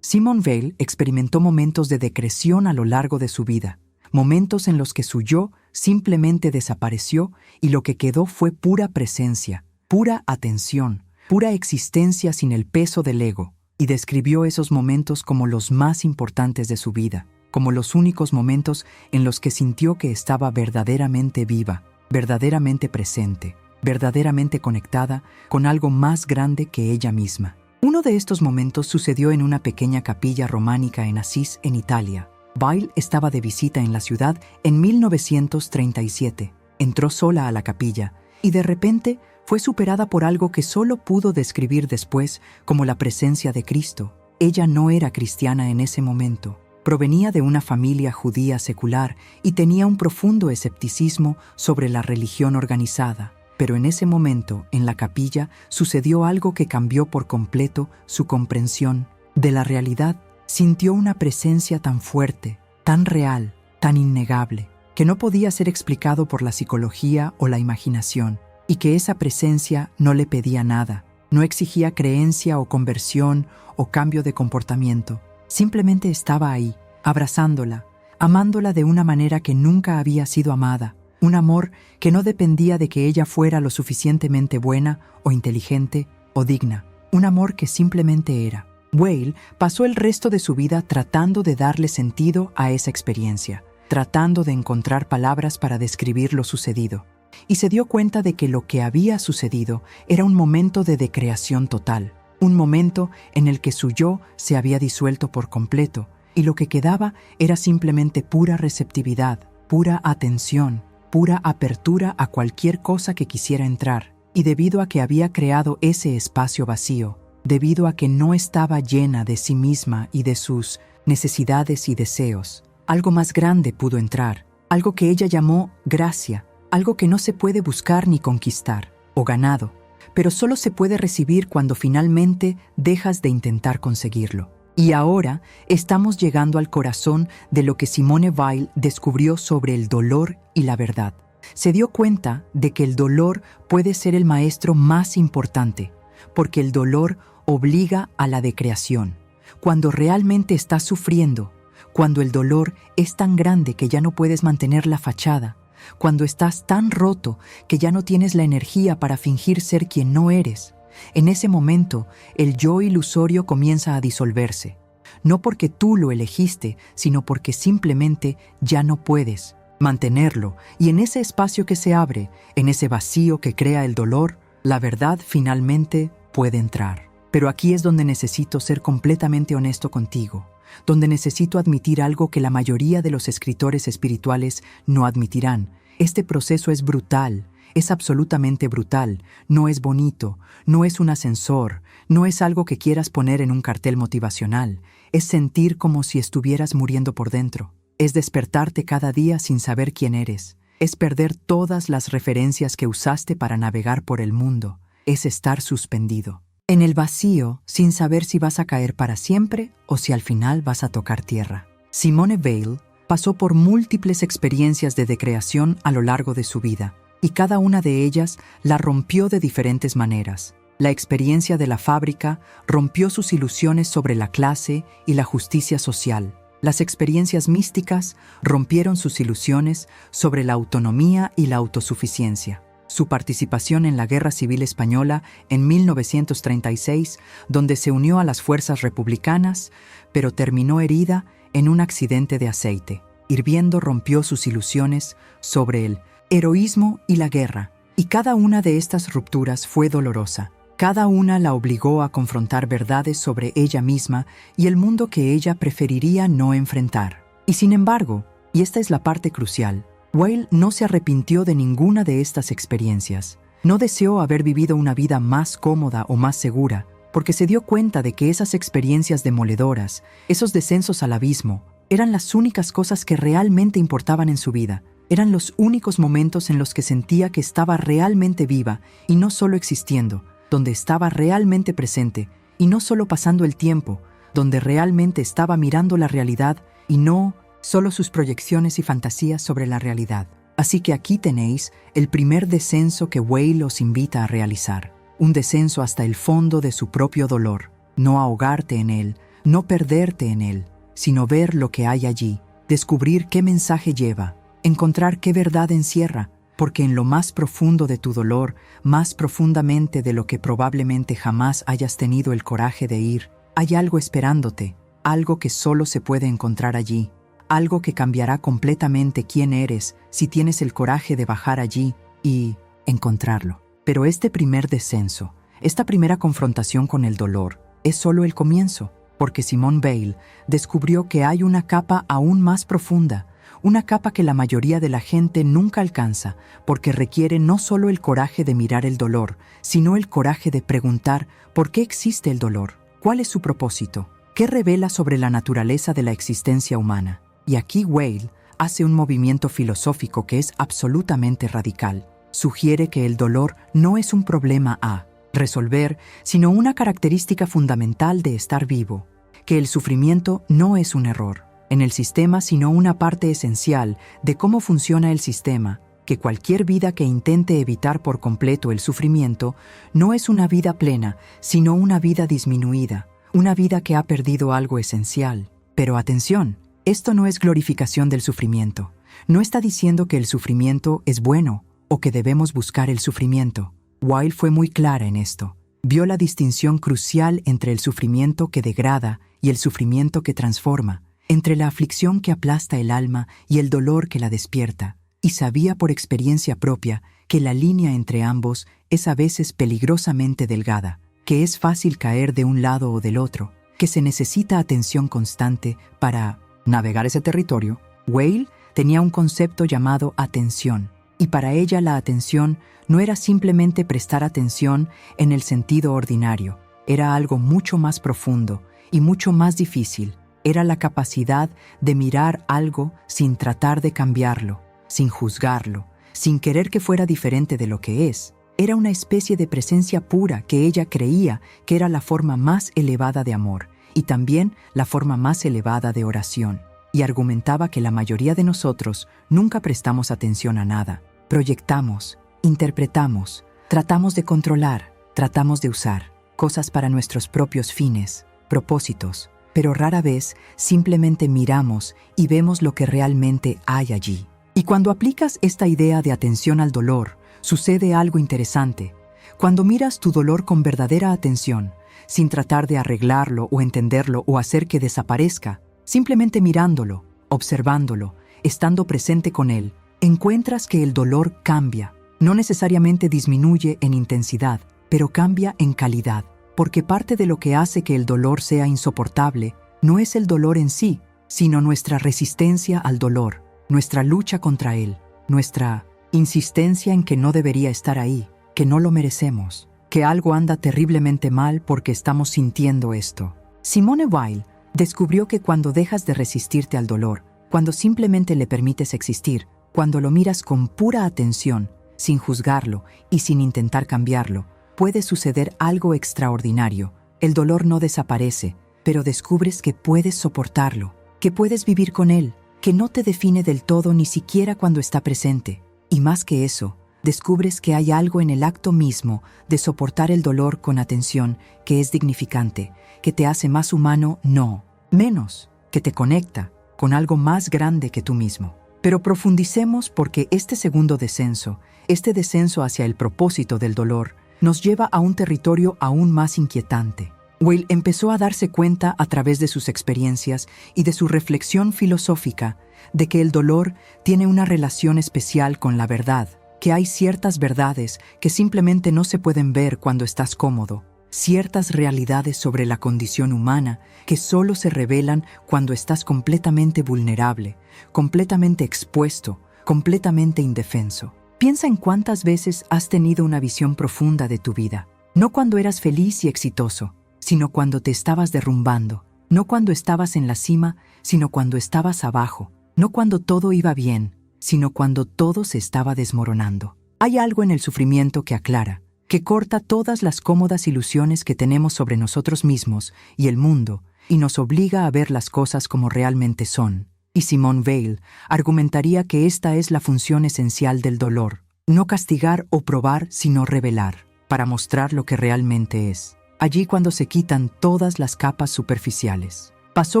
Simone Weil experimentó momentos de decreción a lo largo de su vida, momentos en los que su yo simplemente desapareció y lo que quedó fue pura presencia, pura atención, pura existencia sin el peso del ego, y describió esos momentos como los más importantes de su vida, como los únicos momentos en los que sintió que estaba verdaderamente viva, verdaderamente presente, verdaderamente conectada con algo más grande que ella misma. Uno de estos momentos sucedió en una pequeña capilla románica en Asís, en Italia. Weil estaba de visita en la ciudad en 1937. Entró sola a la capilla y de repente fue superada por algo que solo pudo describir después como la presencia de Cristo. Ella no era cristiana en ese momento. Provenía de una familia judía secular y tenía un profundo escepticismo sobre la religión organizada. Pero en ese momento, en la capilla, sucedió algo que cambió por completo su comprensión de la realidad. Sintió una presencia tan fuerte, tan real, tan innegable, que no podía ser explicado por la psicología o la imaginación, y que esa presencia no le pedía nada, no exigía creencia o conversión o cambio de comportamiento. Simplemente estaba ahí, abrazándola, amándola de una manera que nunca había sido amada. Un amor que no dependía de que ella fuera lo suficientemente buena o inteligente o digna. Un amor que simplemente era. Weil pasó el resto de su vida tratando de darle sentido a esa experiencia, tratando de encontrar palabras para describir lo sucedido. Y se dio cuenta de que lo que había sucedido era un momento de decreación total, un momento en el que su yo se había disuelto por completo, y lo que quedaba era simplemente pura receptividad, pura atención, pura apertura a cualquier cosa que quisiera entrar. Y debido a que había creado ese espacio vacío, debido a que no estaba llena de sí misma y de sus necesidades y deseos, algo más grande pudo entrar, algo que ella llamó gracia, algo que no se puede buscar ni conquistar o ganado, pero solo se puede recibir cuando finalmente dejas de intentar conseguirlo. Y ahora estamos llegando al corazón de lo que Simone Weil descubrió sobre el dolor y la verdad. Se dio cuenta de que el dolor puede ser el maestro más importante, porque el dolor obliga a la decreación. Cuando realmente estás sufriendo, cuando el dolor es tan grande que ya no puedes mantener la fachada, cuando estás tan roto que ya no tienes la energía para fingir ser quien no eres, En ese momento, el yo ilusorio comienza a disolverse. No porque tú lo elegiste, sino porque simplemente ya no puedes mantenerlo. Y en ese espacio que se abre, en ese vacío que crea el dolor, la verdad finalmente puede entrar. Pero aquí es donde necesito ser completamente honesto contigo, donde necesito admitir algo que la mayoría de los escritores espirituales no admitirán. Este proceso es brutal, es absolutamente brutal, no es bonito, no es un ascensor, no es algo que quieras poner en un cartel motivacional, es sentir como si estuvieras muriendo por dentro, es despertarte cada día sin saber quién eres, es perder todas las referencias que usaste para navegar por el mundo, es estar suspendido en el vacío sin saber si vas a caer para siempre o si al final vas a tocar tierra. Simone Weil pasó por múltiples experiencias de decreación a lo largo de su vida, y cada una de ellas la rompió de diferentes maneras. La experiencia de la fábrica rompió sus ilusiones sobre la clase y la justicia social. Las experiencias místicas rompieron sus ilusiones sobre la autonomía y la autosuficiencia. Su participación en la Guerra Civil Española en 1936, donde se unió a las fuerzas republicanas, pero terminó herida en un accidente de aceite. Hirviendo rompió sus ilusiones sobre el heroísmo y la guerra, y cada una de estas rupturas fue dolorosa. Cada una la obligó a confrontar verdades sobre ella misma y el mundo que ella preferiría no enfrentar. Y sin embargo, y esta es la parte crucial, Weil no se arrepintió de ninguna de estas experiencias. No deseó haber vivido una vida más cómoda o más segura, porque se dio cuenta de que esas experiencias demoledoras, esos descensos al abismo, eran las únicas cosas que realmente importaban en su vida. Eran los únicos momentos en los que sentía que estaba realmente viva y no solo existiendo, donde estaba realmente presente y no solo pasando el tiempo, donde realmente estaba mirando la realidad y no solo sus proyecciones y fantasías sobre la realidad. Así que aquí tenéis el primer descenso que Weil os invita a realizar. Un descenso hasta el fondo de su propio dolor. No ahogarte en él, no perderte en él, sino ver lo que hay allí, descubrir qué mensaje lleva, encontrar qué verdad encierra, porque en lo más profundo de tu dolor, más profundamente de lo que probablemente jamás hayas tenido el coraje de ir, hay algo esperándote, algo que solo se puede encontrar allí. Algo que cambiará completamente quién eres si tienes el coraje de bajar allí y encontrarlo. Pero este primer descenso, esta primera confrontación con el dolor, es solo el comienzo, porque Simone Weil descubrió que hay una capa aún más profunda, una capa que la mayoría de la gente nunca alcanza, porque requiere no solo el coraje de mirar el dolor, sino el coraje de preguntar ¿por qué existe el dolor? ¿Cuál es su propósito? ¿Qué revela sobre la naturaleza de la existencia humana? Y aquí Weil hace un movimiento filosófico que es absolutamente radical. Sugiere que el dolor no es un problema a resolver, sino una característica fundamental de estar vivo. Que el sufrimiento no es un error en el sistema, sino una parte esencial de cómo funciona el sistema. Que cualquier vida que intente evitar por completo el sufrimiento no es una vida plena, sino una vida disminuida, una vida que ha perdido algo esencial. Pero atención, esto no es glorificación del sufrimiento. No está diciendo que el sufrimiento es bueno o que debemos buscar el sufrimiento. Weil fue muy clara en esto. Vio la distinción crucial entre el sufrimiento que degrada y el sufrimiento que transforma, entre la aflicción que aplasta el alma y el dolor que la despierta, y sabía por experiencia propia que la línea entre ambos es a veces peligrosamente delgada, que es fácil caer de un lado o del otro, que se necesita atención constante para navegar ese territorio. Weil tenía un concepto llamado atención, y para ella la atención no era simplemente prestar atención en el sentido ordinario, era algo mucho más profundo y mucho más difícil. Era la capacidad de mirar algo sin tratar de cambiarlo, sin juzgarlo, sin querer que fuera diferente de lo que es. Era una especie de presencia pura que ella creía que era la forma más elevada de amor, y también la forma más elevada de oración, y argumentaba que la mayoría de nosotros nunca prestamos atención a nada. Proyectamos, interpretamos, tratamos de controlar, tratamos de usar cosas para nuestros propios fines, propósitos, pero rara vez simplemente miramos y vemos lo que realmente hay allí. Y cuando aplicas esta idea de atención al dolor, sucede algo interesante. Cuando miras tu dolor con verdadera atención, sin tratar de arreglarlo o entenderlo o hacer que desaparezca, simplemente mirándolo, observándolo, estando presente con él, encuentras que el dolor cambia. No necesariamente disminuye en intensidad, pero cambia en calidad, porque parte de lo que hace que el dolor sea insoportable no es el dolor en sí, sino nuestra resistencia al dolor, nuestra lucha contra él, nuestra insistencia en que no debería estar ahí, que no lo merecemos, que algo anda terriblemente mal porque estamos sintiendo esto. Simone Weil descubrió que cuando dejas de resistirte al dolor, cuando simplemente le permites existir, cuando lo miras con pura atención, sin juzgarlo y sin intentar cambiarlo, puede suceder algo extraordinario. El dolor no desaparece, pero descubres que puedes soportarlo, que puedes vivir con él, que no te define del todo ni siquiera cuando está presente. Y más que eso, descubres que hay algo en el acto mismo de soportar el dolor con atención que es dignificante, que te hace más humano, no menos, que te conecta con algo más grande que tú mismo. Pero profundicemos porque este segundo descenso, este descenso hacia el propósito del dolor, nos lleva a un territorio aún más inquietante. Weil empezó a darse cuenta a través de sus experiencias y de su reflexión filosófica de que el dolor tiene una relación especial con la verdad, que hay ciertas verdades que simplemente no se pueden ver cuando estás cómodo, ciertas realidades sobre la condición humana que solo se revelan cuando estás completamente vulnerable, completamente expuesto, completamente indefenso. Piensa en cuántas veces has tenido una visión profunda de tu vida, no cuando eras feliz y exitoso, sino cuando te estabas derrumbando, no cuando estabas en la cima, sino cuando estabas abajo, no cuando todo iba bien, sino cuando todo se estaba desmoronando. Hay algo en el sufrimiento que aclara, que corta todas las cómodas ilusiones que tenemos sobre nosotros mismos y el mundo, y nos obliga a ver las cosas como realmente son. Y Simone Weil argumentaría que esta es la función esencial del dolor, no castigar o probar, sino revelar, para mostrar lo que realmente es. Allí cuando se quitan todas las capas superficiales. Pasó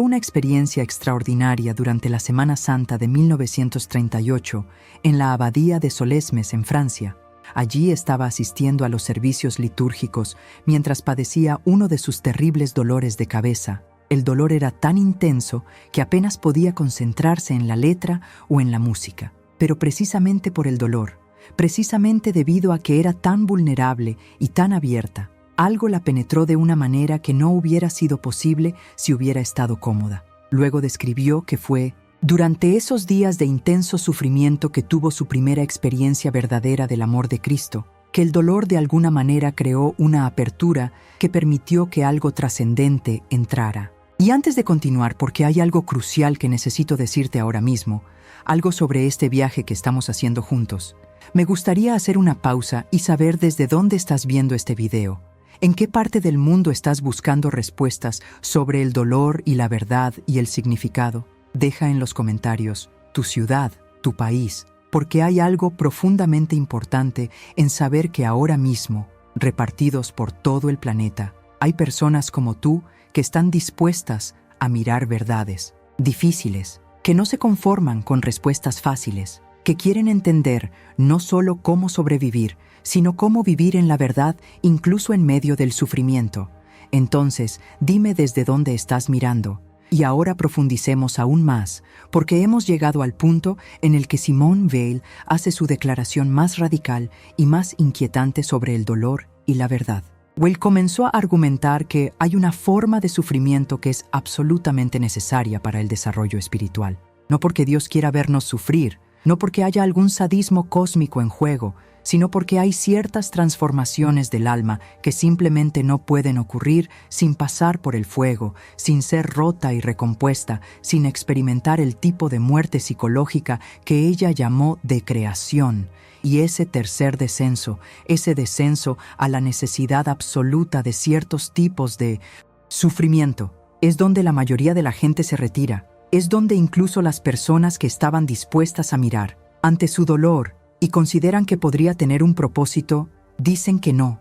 una experiencia extraordinaria durante la Semana Santa de 1938 en la abadía de Solesmes, en Francia. Allí estaba asistiendo a los servicios litúrgicos mientras padecía uno de sus terribles dolores de cabeza. El dolor era tan intenso que apenas podía concentrarse en la letra o en la música. Pero precisamente por el dolor, precisamente debido a que era tan vulnerable y tan abierta, algo la penetró de una manera que no hubiera sido posible si hubiera estado cómoda. Luego describió que fue durante esos días de intenso sufrimiento que tuvo su primera experiencia verdadera del amor de Cristo, que el dolor de alguna manera creó una apertura que permitió que algo trascendente entrara. Y antes de continuar, porque hay algo crucial que necesito decirte ahora mismo, algo sobre este viaje que estamos haciendo juntos, me gustaría hacer una pausa y saber desde dónde estás viendo este video. ¿En qué parte del mundo estás buscando respuestas sobre el dolor y la verdad y el significado? Deja en los comentarios tu ciudad, tu país, porque hay algo profundamente importante en saber que ahora mismo, repartidos por todo el planeta, hay personas como tú que están dispuestas a mirar verdades difíciles, que no se conforman con respuestas fáciles, que quieren entender no solo cómo sobrevivir, sino cómo vivir en la verdad incluso en medio del sufrimiento. Entonces, dime desde dónde estás mirando. Y ahora profundicemos aún más, porque hemos llegado al punto en el que Simone Weil hace su declaración más radical y más inquietante sobre el dolor y la verdad. Weil comenzó a argumentar que hay una forma de sufrimiento que es absolutamente necesaria para el desarrollo espiritual. No porque Dios quiera vernos sufrir, no porque haya algún sadismo cósmico en juego, sino porque hay ciertas transformaciones del alma que simplemente no pueden ocurrir sin pasar por el fuego, sin ser rota y recompuesta, sin experimentar el tipo de muerte psicológica que ella llamó de creación. Y ese tercer descenso, ese descenso a la necesidad absoluta de ciertos tipos de sufrimiento, es donde la mayoría de la gente se retira. Es donde incluso las personas que estaban dispuestas a mirar ante su dolor y consideran que podría tener un propósito, dicen que no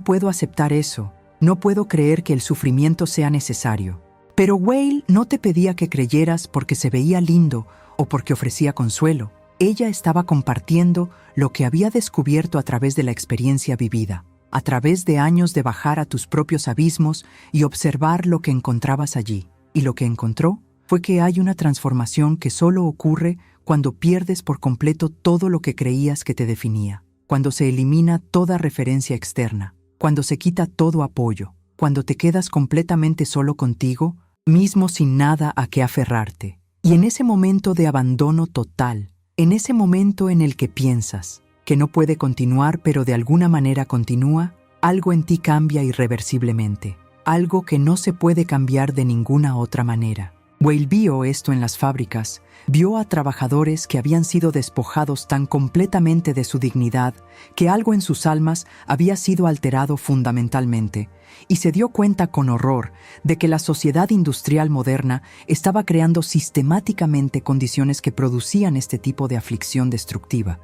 puedo aceptar eso, no puedo creer que el sufrimiento sea necesario. Pero Weil no te pedía que creyeras porque se veía lindo o porque ofrecía consuelo. Ella estaba compartiendo lo que había descubierto a través de la experiencia vivida. a través de años de bajar a tus propios abismos y observar lo que encontrabas allí. Y lo que encontró fue que hay una transformación que solo ocurre cuando pierdes por completo todo lo que creías que te definía, cuando se elimina toda referencia externa, cuando se quita todo apoyo, cuando te quedas completamente solo contigo, mismo sin nada a qué aferrarte. Y en ese momento de abandono total, en ese momento en el que piensas que no puede continuar pero de alguna manera continúa, algo en ti cambia irreversiblemente, algo que no se puede cambiar de ninguna otra manera. Whale vio esto en las fábricas, vio a trabajadores que habían sido despojados tan completamente de su dignidad que algo en sus almas había sido alterado fundamentalmente, y se dio cuenta con horror de que la sociedad industrial moderna estaba creando sistemáticamente condiciones que producían este tipo de aflicción destructiva.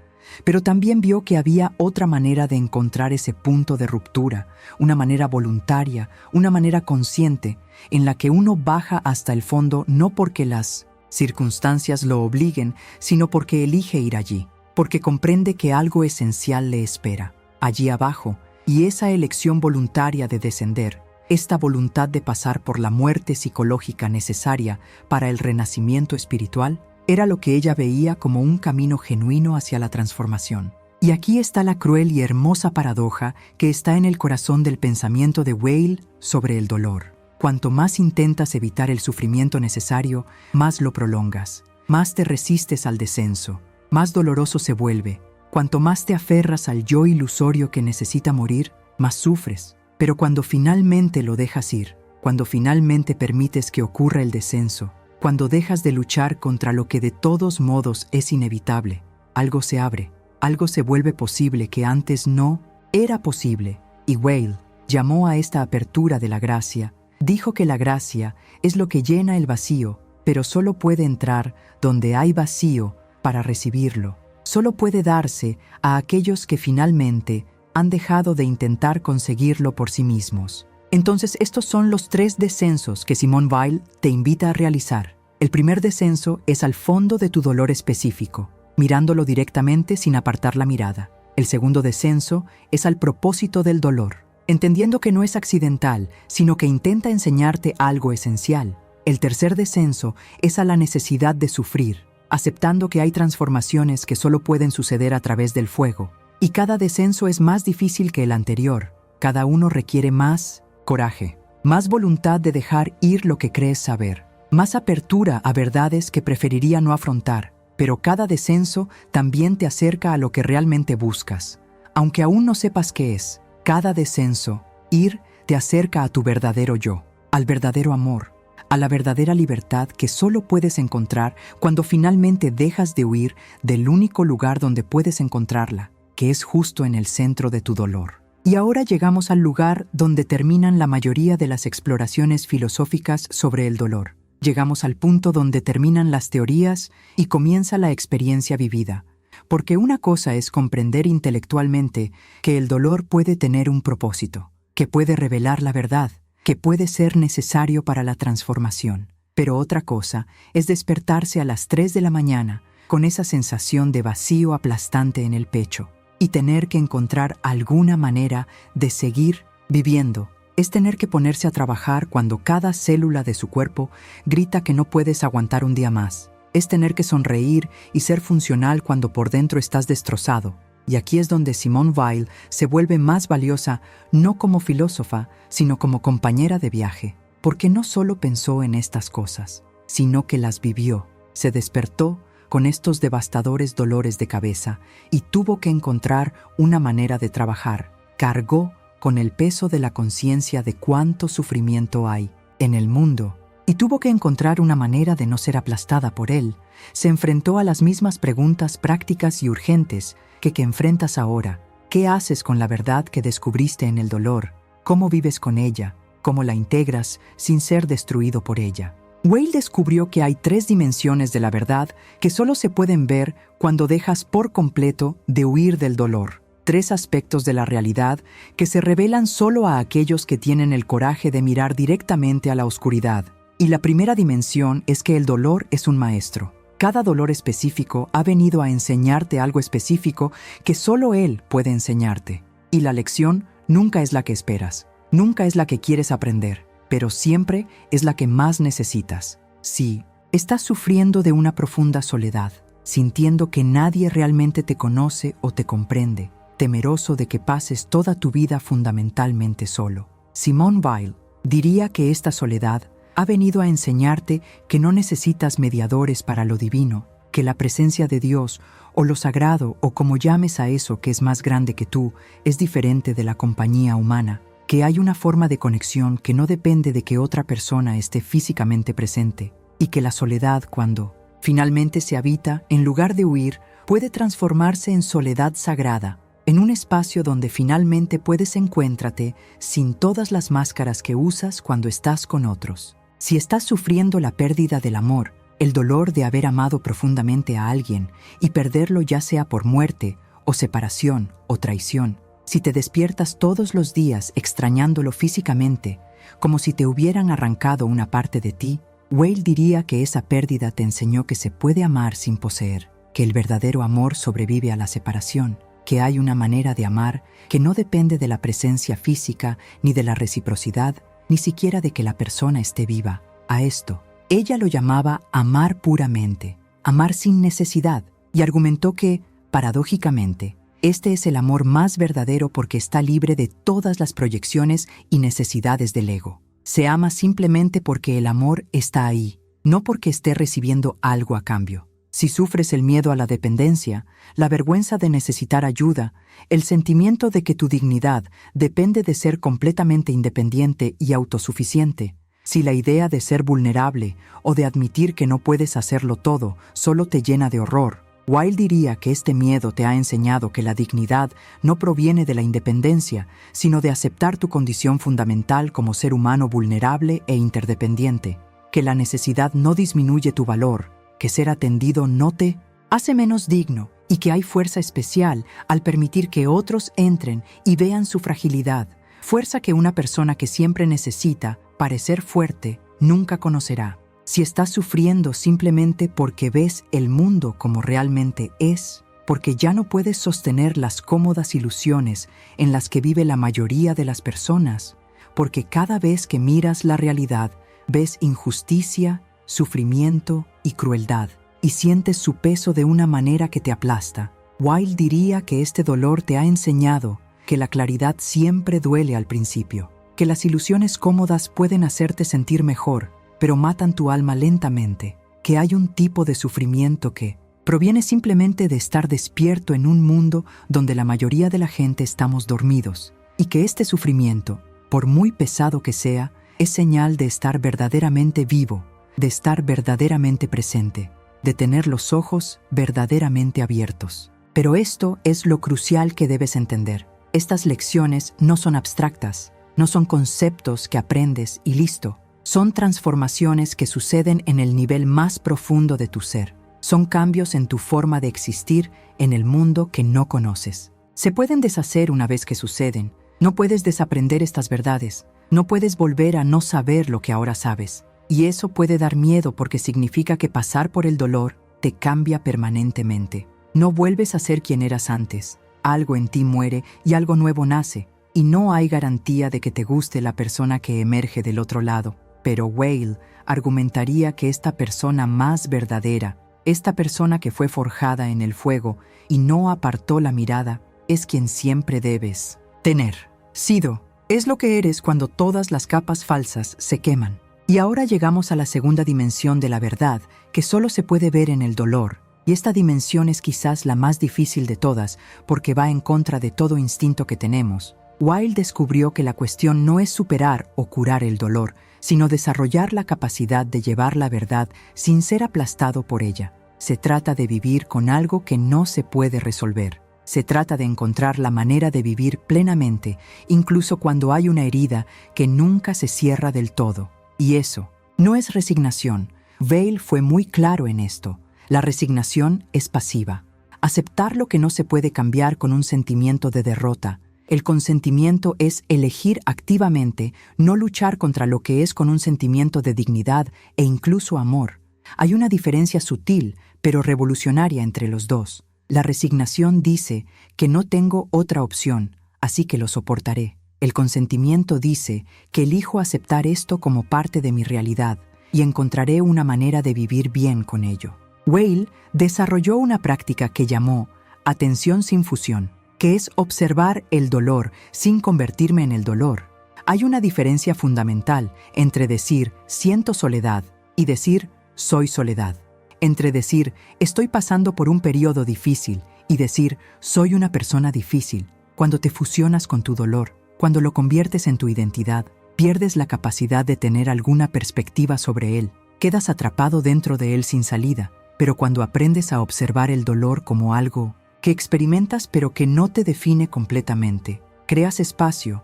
Pero también vio que había otra manera de encontrar ese punto de ruptura, una manera voluntaria, una manera consciente, en la que uno baja hasta el fondo no porque las circunstancias lo obliguen, sino porque elige ir allí, porque comprende que algo esencial le espera, allí abajo, y esa elección voluntaria de descender, esta voluntad de pasar por la muerte psicológica necesaria para el renacimiento espiritual, era lo que ella veía como un camino genuino hacia la transformación. Y aquí está la cruel y hermosa paradoja que está en el corazón del pensamiento de Whale sobre el dolor. Cuanto más intentas evitar el sufrimiento necesario, más lo prolongas, más te resistes al descenso, más doloroso se vuelve. Cuanto más te aferras al yo ilusorio que necesita morir, más sufres. Pero cuando finalmente lo dejas ir, cuando finalmente permites que ocurra el descenso, cuando dejas de luchar contra lo que de todos modos es inevitable, algo se abre, algo se vuelve posible que antes no era posible. Y Whale llamó a esta apertura de la gracia, dijo que la gracia es lo que llena el vacío, pero solo puede entrar donde hay vacío para recibirlo. Solo puede darse a aquellos que finalmente han dejado de intentar conseguirlo por sí mismos. Entonces, estos son los 3 descensos que Simone Weil te invita a realizar. El primer descenso es al fondo de tu dolor específico, mirándolo directamente sin apartar la mirada. El segundo descenso es al propósito del dolor, entendiendo que no es accidental, sino que intenta enseñarte algo esencial. El tercer descenso es a la necesidad de sufrir, aceptando que hay transformaciones que solo pueden suceder a través del fuego. Y cada descenso es más difícil que el anterior. Cada uno requiere más coraje, más voluntad de dejar ir lo que crees saber, más apertura a verdades que preferiría no afrontar, pero cada descenso también te acerca a lo que realmente buscas. Aunque aún no sepas qué es, cada descenso, ir, te acerca a tu verdadero yo, al verdadero amor, a la verdadera libertad que solo puedes encontrar cuando finalmente dejas de huir del único lugar donde puedes encontrarla, que es justo en el centro de tu dolor. Y ahora llegamos al lugar donde terminan la mayoría de las exploraciones filosóficas sobre el dolor. Llegamos al punto donde terminan las teorías y comienza la experiencia vivida. Porque una cosa es comprender intelectualmente que el dolor puede tener un propósito, que puede revelar la verdad, que puede ser necesario para la transformación. Pero otra cosa es despertarse a las 3 de la mañana con esa sensación de vacío aplastante en el pecho, y tener que encontrar alguna manera de seguir viviendo. Es tener que ponerse a trabajar cuando cada célula de su cuerpo grita que no puedes aguantar un día más. Es tener que sonreír y ser funcional cuando por dentro estás destrozado. Y aquí es donde Simone Weil se vuelve más valiosa, no como filósofa, sino como compañera de viaje, porque no solo pensó en estas cosas, sino que las vivió. Se despertó con estos devastadores dolores de cabeza y tuvo que encontrar una manera de trabajar. Cargó con el peso de la conciencia de cuánto sufrimiento hay en el mundo y tuvo que encontrar una manera de no ser aplastada por él. Se enfrentó a las mismas preguntas prácticas y urgentes que enfrentas ahora. ¿Qué haces con la verdad que descubriste en el dolor? ¿Cómo vives con ella? ¿Cómo la integras sin ser destruido por ella? Weil descubrió que hay 3 dimensiones de la verdad que solo se pueden ver cuando dejas por completo de huir del dolor. 3 aspectos de la realidad que se revelan solo a aquellos que tienen el coraje de mirar directamente a la oscuridad. Y la primera dimensión es que el dolor es un maestro. Cada dolor específico ha venido a enseñarte algo específico que solo él puede enseñarte. Y la lección Nunca es la que esperas, nunca es la que quieres aprender, pero siempre es la que más necesitas. Si estás sufriendo de una profunda soledad, sintiendo que nadie realmente te conoce o te comprende, temeroso de que pases toda tu vida fundamentalmente solo, Simone Weil diría que esta soledad ha venido a enseñarte que no necesitas mediadores para lo divino, que la presencia de Dios o lo sagrado o como llames a eso que es más grande que tú es diferente de la compañía humana, que hay una forma de conexión que no depende de que otra persona esté físicamente presente y que la soledad, cuando finalmente se habita, en lugar de huir, puede transformarse en soledad sagrada, en un espacio donde finalmente puedes encuéntrate sin todas las máscaras que usas cuando estás con otros. Si estás sufriendo la pérdida del amor, el dolor de haber amado profundamente a alguien y perderlo ya sea por muerte o separación o traición, si te despiertas todos los días extrañándolo físicamente, como si te hubieran arrancado una parte de ti, Weil diría que esa pérdida te enseñó que se puede amar sin poseer, que el verdadero amor sobrevive a la separación, que hay una manera de amar que no depende de la presencia física ni de la reciprocidad, ni siquiera de que la persona esté viva. A esto, ella lo llamaba amar puramente, amar sin necesidad, y argumentó que, paradójicamente, este es el amor más verdadero porque está libre de todas las proyecciones y necesidades del ego. Se ama simplemente porque el amor está ahí, no porque esté recibiendo algo a cambio. Si sufres el miedo a la dependencia, la vergüenza de necesitar ayuda, el sentimiento de que tu dignidad depende de ser completamente independiente y autosuficiente, si la idea de ser vulnerable o de admitir que no puedes hacerlo todo solo te llena de horror, Weil diría que este miedo te ha enseñado que la dignidad no proviene de la independencia, sino de aceptar tu condición fundamental como ser humano vulnerable e interdependiente, que la necesidad no disminuye tu valor, que ser atendido no te hace menos digno y que hay fuerza especial al permitir que otros entren y vean su fragilidad, fuerza que una persona que siempre necesita parecer fuerte nunca conocerá. Si estás sufriendo simplemente porque ves el mundo como realmente es, porque ya no puedes sostener las cómodas ilusiones en las que vive la mayoría de las personas, porque cada vez que miras la realidad ves injusticia, sufrimiento y crueldad, y sientes su peso de una manera que te aplasta, Weil diría que este dolor te ha enseñado que la claridad siempre duele al principio, que las ilusiones cómodas pueden hacerte sentir mejor, pero matan tu alma lentamente, que hay un tipo de sufrimiento que proviene simplemente de estar despierto en un mundo donde la mayoría de la gente estamos dormidos, y que este sufrimiento, por muy pesado que sea, es señal de estar verdaderamente vivo, de estar verdaderamente presente, de tener los ojos verdaderamente abiertos. Pero esto es lo crucial que debes entender. Estas lecciones no son abstractas, no son conceptos que aprendes y listo. Son transformaciones que suceden en el nivel más profundo de tu ser. Son cambios en tu forma de existir en el mundo que no conoces. Se pueden deshacer una vez que suceden. No puedes desaprender estas verdades. No puedes volver a no saber lo que ahora sabes. Y eso puede dar miedo porque significa que pasar por el dolor te cambia permanentemente. No vuelves a ser quien eras antes. Algo en ti muere y algo nuevo nace. Y no hay garantía de que te guste la persona que emerge del otro lado. Pero Weil argumentaría que esta persona más verdadera, esta persona que fue forjada en el fuego y no apartó la mirada, es quien siempre debes tener. Sido es lo que eres cuando todas las capas falsas se queman. Y ahora llegamos a la segunda dimensión de la verdad, que solo se puede ver en el dolor. Y esta dimensión es quizás la más difícil de todas, porque va en contra de todo instinto que tenemos. Weil descubrió que la cuestión no es superar o curar el dolor, sino desarrollar la capacidad de llevar la verdad sin ser aplastado por ella. Se trata de vivir con algo que no se puede resolver. Se trata de encontrar la manera de vivir plenamente, incluso cuando hay una herida que nunca se cierra del todo. Y eso no es resignación. Weil fue muy claro en esto. La resignación es pasiva. Aceptar lo que no se puede cambiar con un sentimiento de derrota. El consentimiento es elegir activamente no luchar contra lo que es con un sentimiento de dignidad e incluso amor. Hay una diferencia sutil, pero revolucionaria entre los dos. La resignación dice que no tengo otra opción, así que lo soportaré. El consentimiento dice que elijo aceptar esto como parte de mi realidad y encontraré una manera de vivir bien con ello. Weil desarrolló una práctica que llamó atención sin fusión, que es observar el dolor sin convertirme en el dolor. Hay una diferencia fundamental entre decir siento soledad y decir soy soledad. Entre decir estoy pasando por un periodo difícil y decir soy una persona difícil. Cuando te fusionas con tu dolor, cuando lo conviertes en tu identidad, pierdes la capacidad de tener alguna perspectiva sobre él. Quedas atrapado dentro de él sin salida. Pero cuando aprendes a observar el dolor como algo que experimentas pero que no te define completamente, creas espacio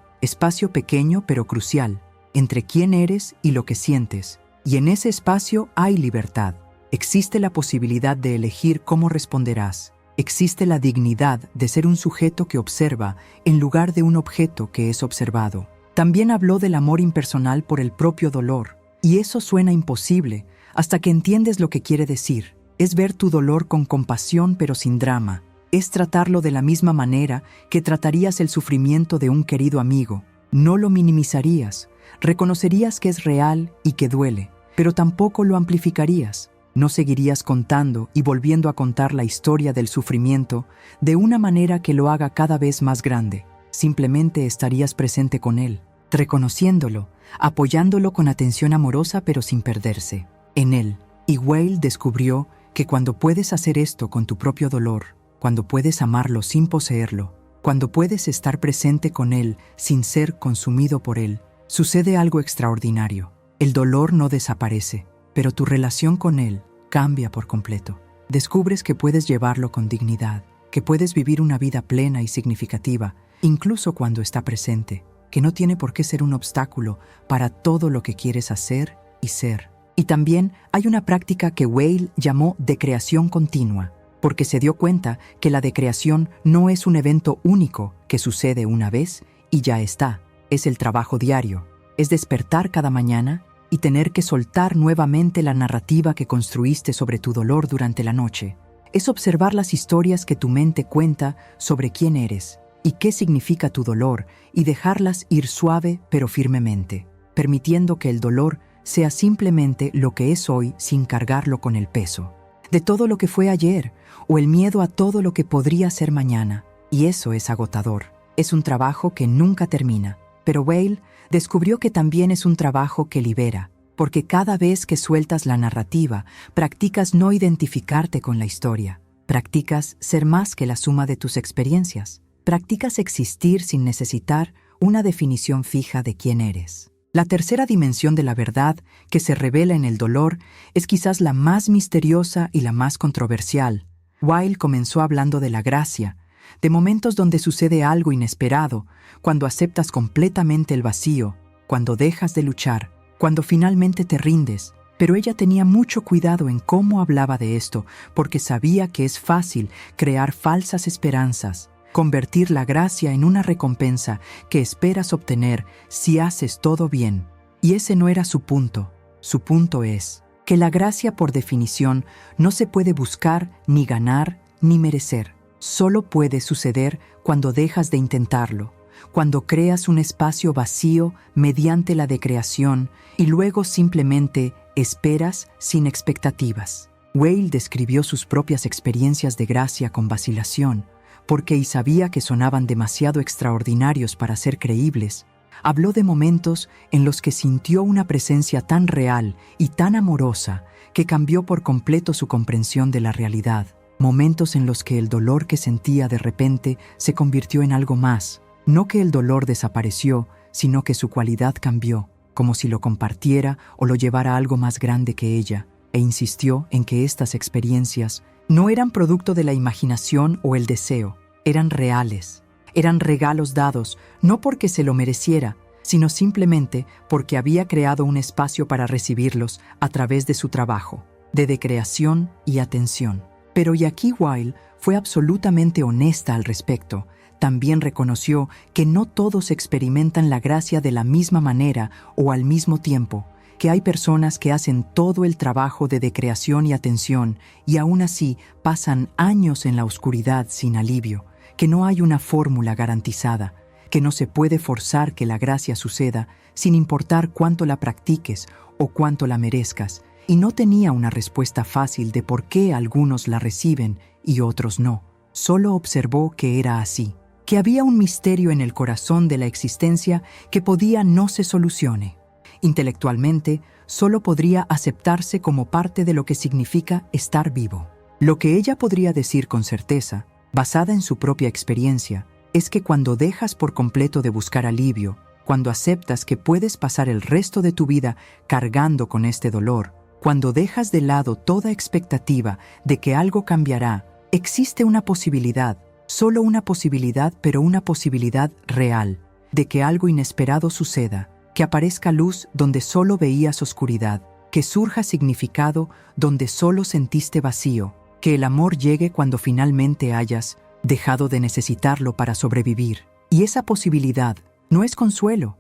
pequeño pero crucial, entre quién eres y lo que sientes. Y en ese espacio hay libertad. Existe la posibilidad de elegir cómo responderás. Existe la dignidad de ser un sujeto que observa en lugar de un objeto que es observado. También habló del amor impersonal por el propio dolor. Y eso suena imposible hasta que entiendes lo que quiere decir. Es ver tu dolor con compasión pero sin drama. Es tratarlo de la misma manera que tratarías el sufrimiento de un querido amigo. No lo minimizarías. Reconocerías que es real y que duele, pero tampoco lo amplificarías. No seguirías contando y volviendo a contar la historia del sufrimiento de una manera que lo haga cada vez más grande. Simplemente estarías presente con él, reconociéndolo, apoyándolo con atención amorosa pero sin perderse en él. Y Weil descubrió que cuando puedes hacer esto con tu propio dolor, cuando puedes amarlo sin poseerlo, cuando puedes estar presente con él sin ser consumido por él, sucede algo extraordinario. El dolor no desaparece, pero tu relación con él cambia por completo. Descubres que puedes llevarlo con dignidad, que puedes vivir una vida plena y significativa, incluso cuando está presente, que no tiene por qué ser un obstáculo para todo lo que quieres hacer y ser. Y también hay una práctica que Weil llamó decreación continua, porque se dio cuenta que la decreación no es un evento único que sucede una vez y ya está. Es el trabajo diario, es despertar cada mañana y tener que soltar nuevamente la narrativa que construiste sobre tu dolor durante la noche. Es observar las historias que tu mente cuenta sobre quién eres y qué significa tu dolor y dejarlas ir suave pero firmemente, permitiendo que el dolor sea simplemente lo que es hoy sin cargarlo con el peso de todo lo que fue ayer o el miedo a todo lo que podría ser mañana. Y eso es agotador. Es un trabajo que nunca termina. Pero Weil descubrió que también es un trabajo que libera, porque cada vez que sueltas la narrativa, practicas no identificarte con la historia. Practicas ser más que la suma de tus experiencias. Practicas existir sin necesitar una definición fija de quién eres. La tercera dimensión de la verdad que se revela en el dolor es quizás la más misteriosa y la más controversial. Weil comenzó hablando de la gracia, de momentos donde sucede algo inesperado, cuando aceptas completamente el vacío, cuando dejas de luchar, cuando finalmente te rindes. Pero ella tenía mucho cuidado en cómo hablaba de esto, porque sabía que es fácil crear falsas esperanzas, convertir la gracia en una recompensa que esperas obtener si haces todo bien. Y ese no era su punto. Su punto es que la gracia, por definición, no se puede buscar, ni ganar, ni merecer. Solo puede suceder cuando dejas de intentarlo, cuando creas un espacio vacío mediante la decreación y luego simplemente esperas sin expectativas. Weil describió sus propias experiencias de gracia con vacilación, porque sabía que sonaban demasiado extraordinarios para ser creíbles. Habló de momentos en los que sintió una presencia tan real y tan amorosa que cambió por completo su comprensión de la realidad. Momentos en los que el dolor que sentía de repente se convirtió en algo más. No que el dolor desapareció, sino que su cualidad cambió, como si lo compartiera o lo llevara a algo más grande que ella, e insistió en que estas experiencias no eran producto de la imaginación o el deseo, eran reales, eran regalos dados, no porque se lo mereciera, sino simplemente porque había creado un espacio para recibirlos a través de su trabajo, de decreación y atención. Pero y aquí Weil fue absolutamente honesta al respecto. También reconoció que no todos experimentan la gracia de la misma manera o al mismo tiempo, que hay personas que hacen todo el trabajo de decreación y atención y aún así pasan años en la oscuridad sin alivio, que no hay una fórmula garantizada, que no se puede forzar que la gracia suceda sin importar cuánto la practiques o cuánto la merezcas, y no tenía una respuesta fácil de por qué algunos la reciben y otros no. Solo observó que era así, que había un misterio en el corazón de la existencia que podía no se solucione. Intelectualmente, solo podría aceptarse como parte de lo que significa estar vivo. Lo que ella podría decir con certeza, basada en su propia experiencia, es que cuando dejas por completo de buscar alivio, cuando aceptas que puedes pasar el resto de tu vida cargando con este dolor, cuando dejas de lado toda expectativa de que algo cambiará, existe una posibilidad, solo una posibilidad, pero una posibilidad real, de que algo inesperado suceda, que aparezca luz donde solo veías oscuridad, que surja significado donde solo sentiste vacío, que el amor llegue cuando finalmente hayas dejado de necesitarlo para sobrevivir. Y esa posibilidad no es consuelo,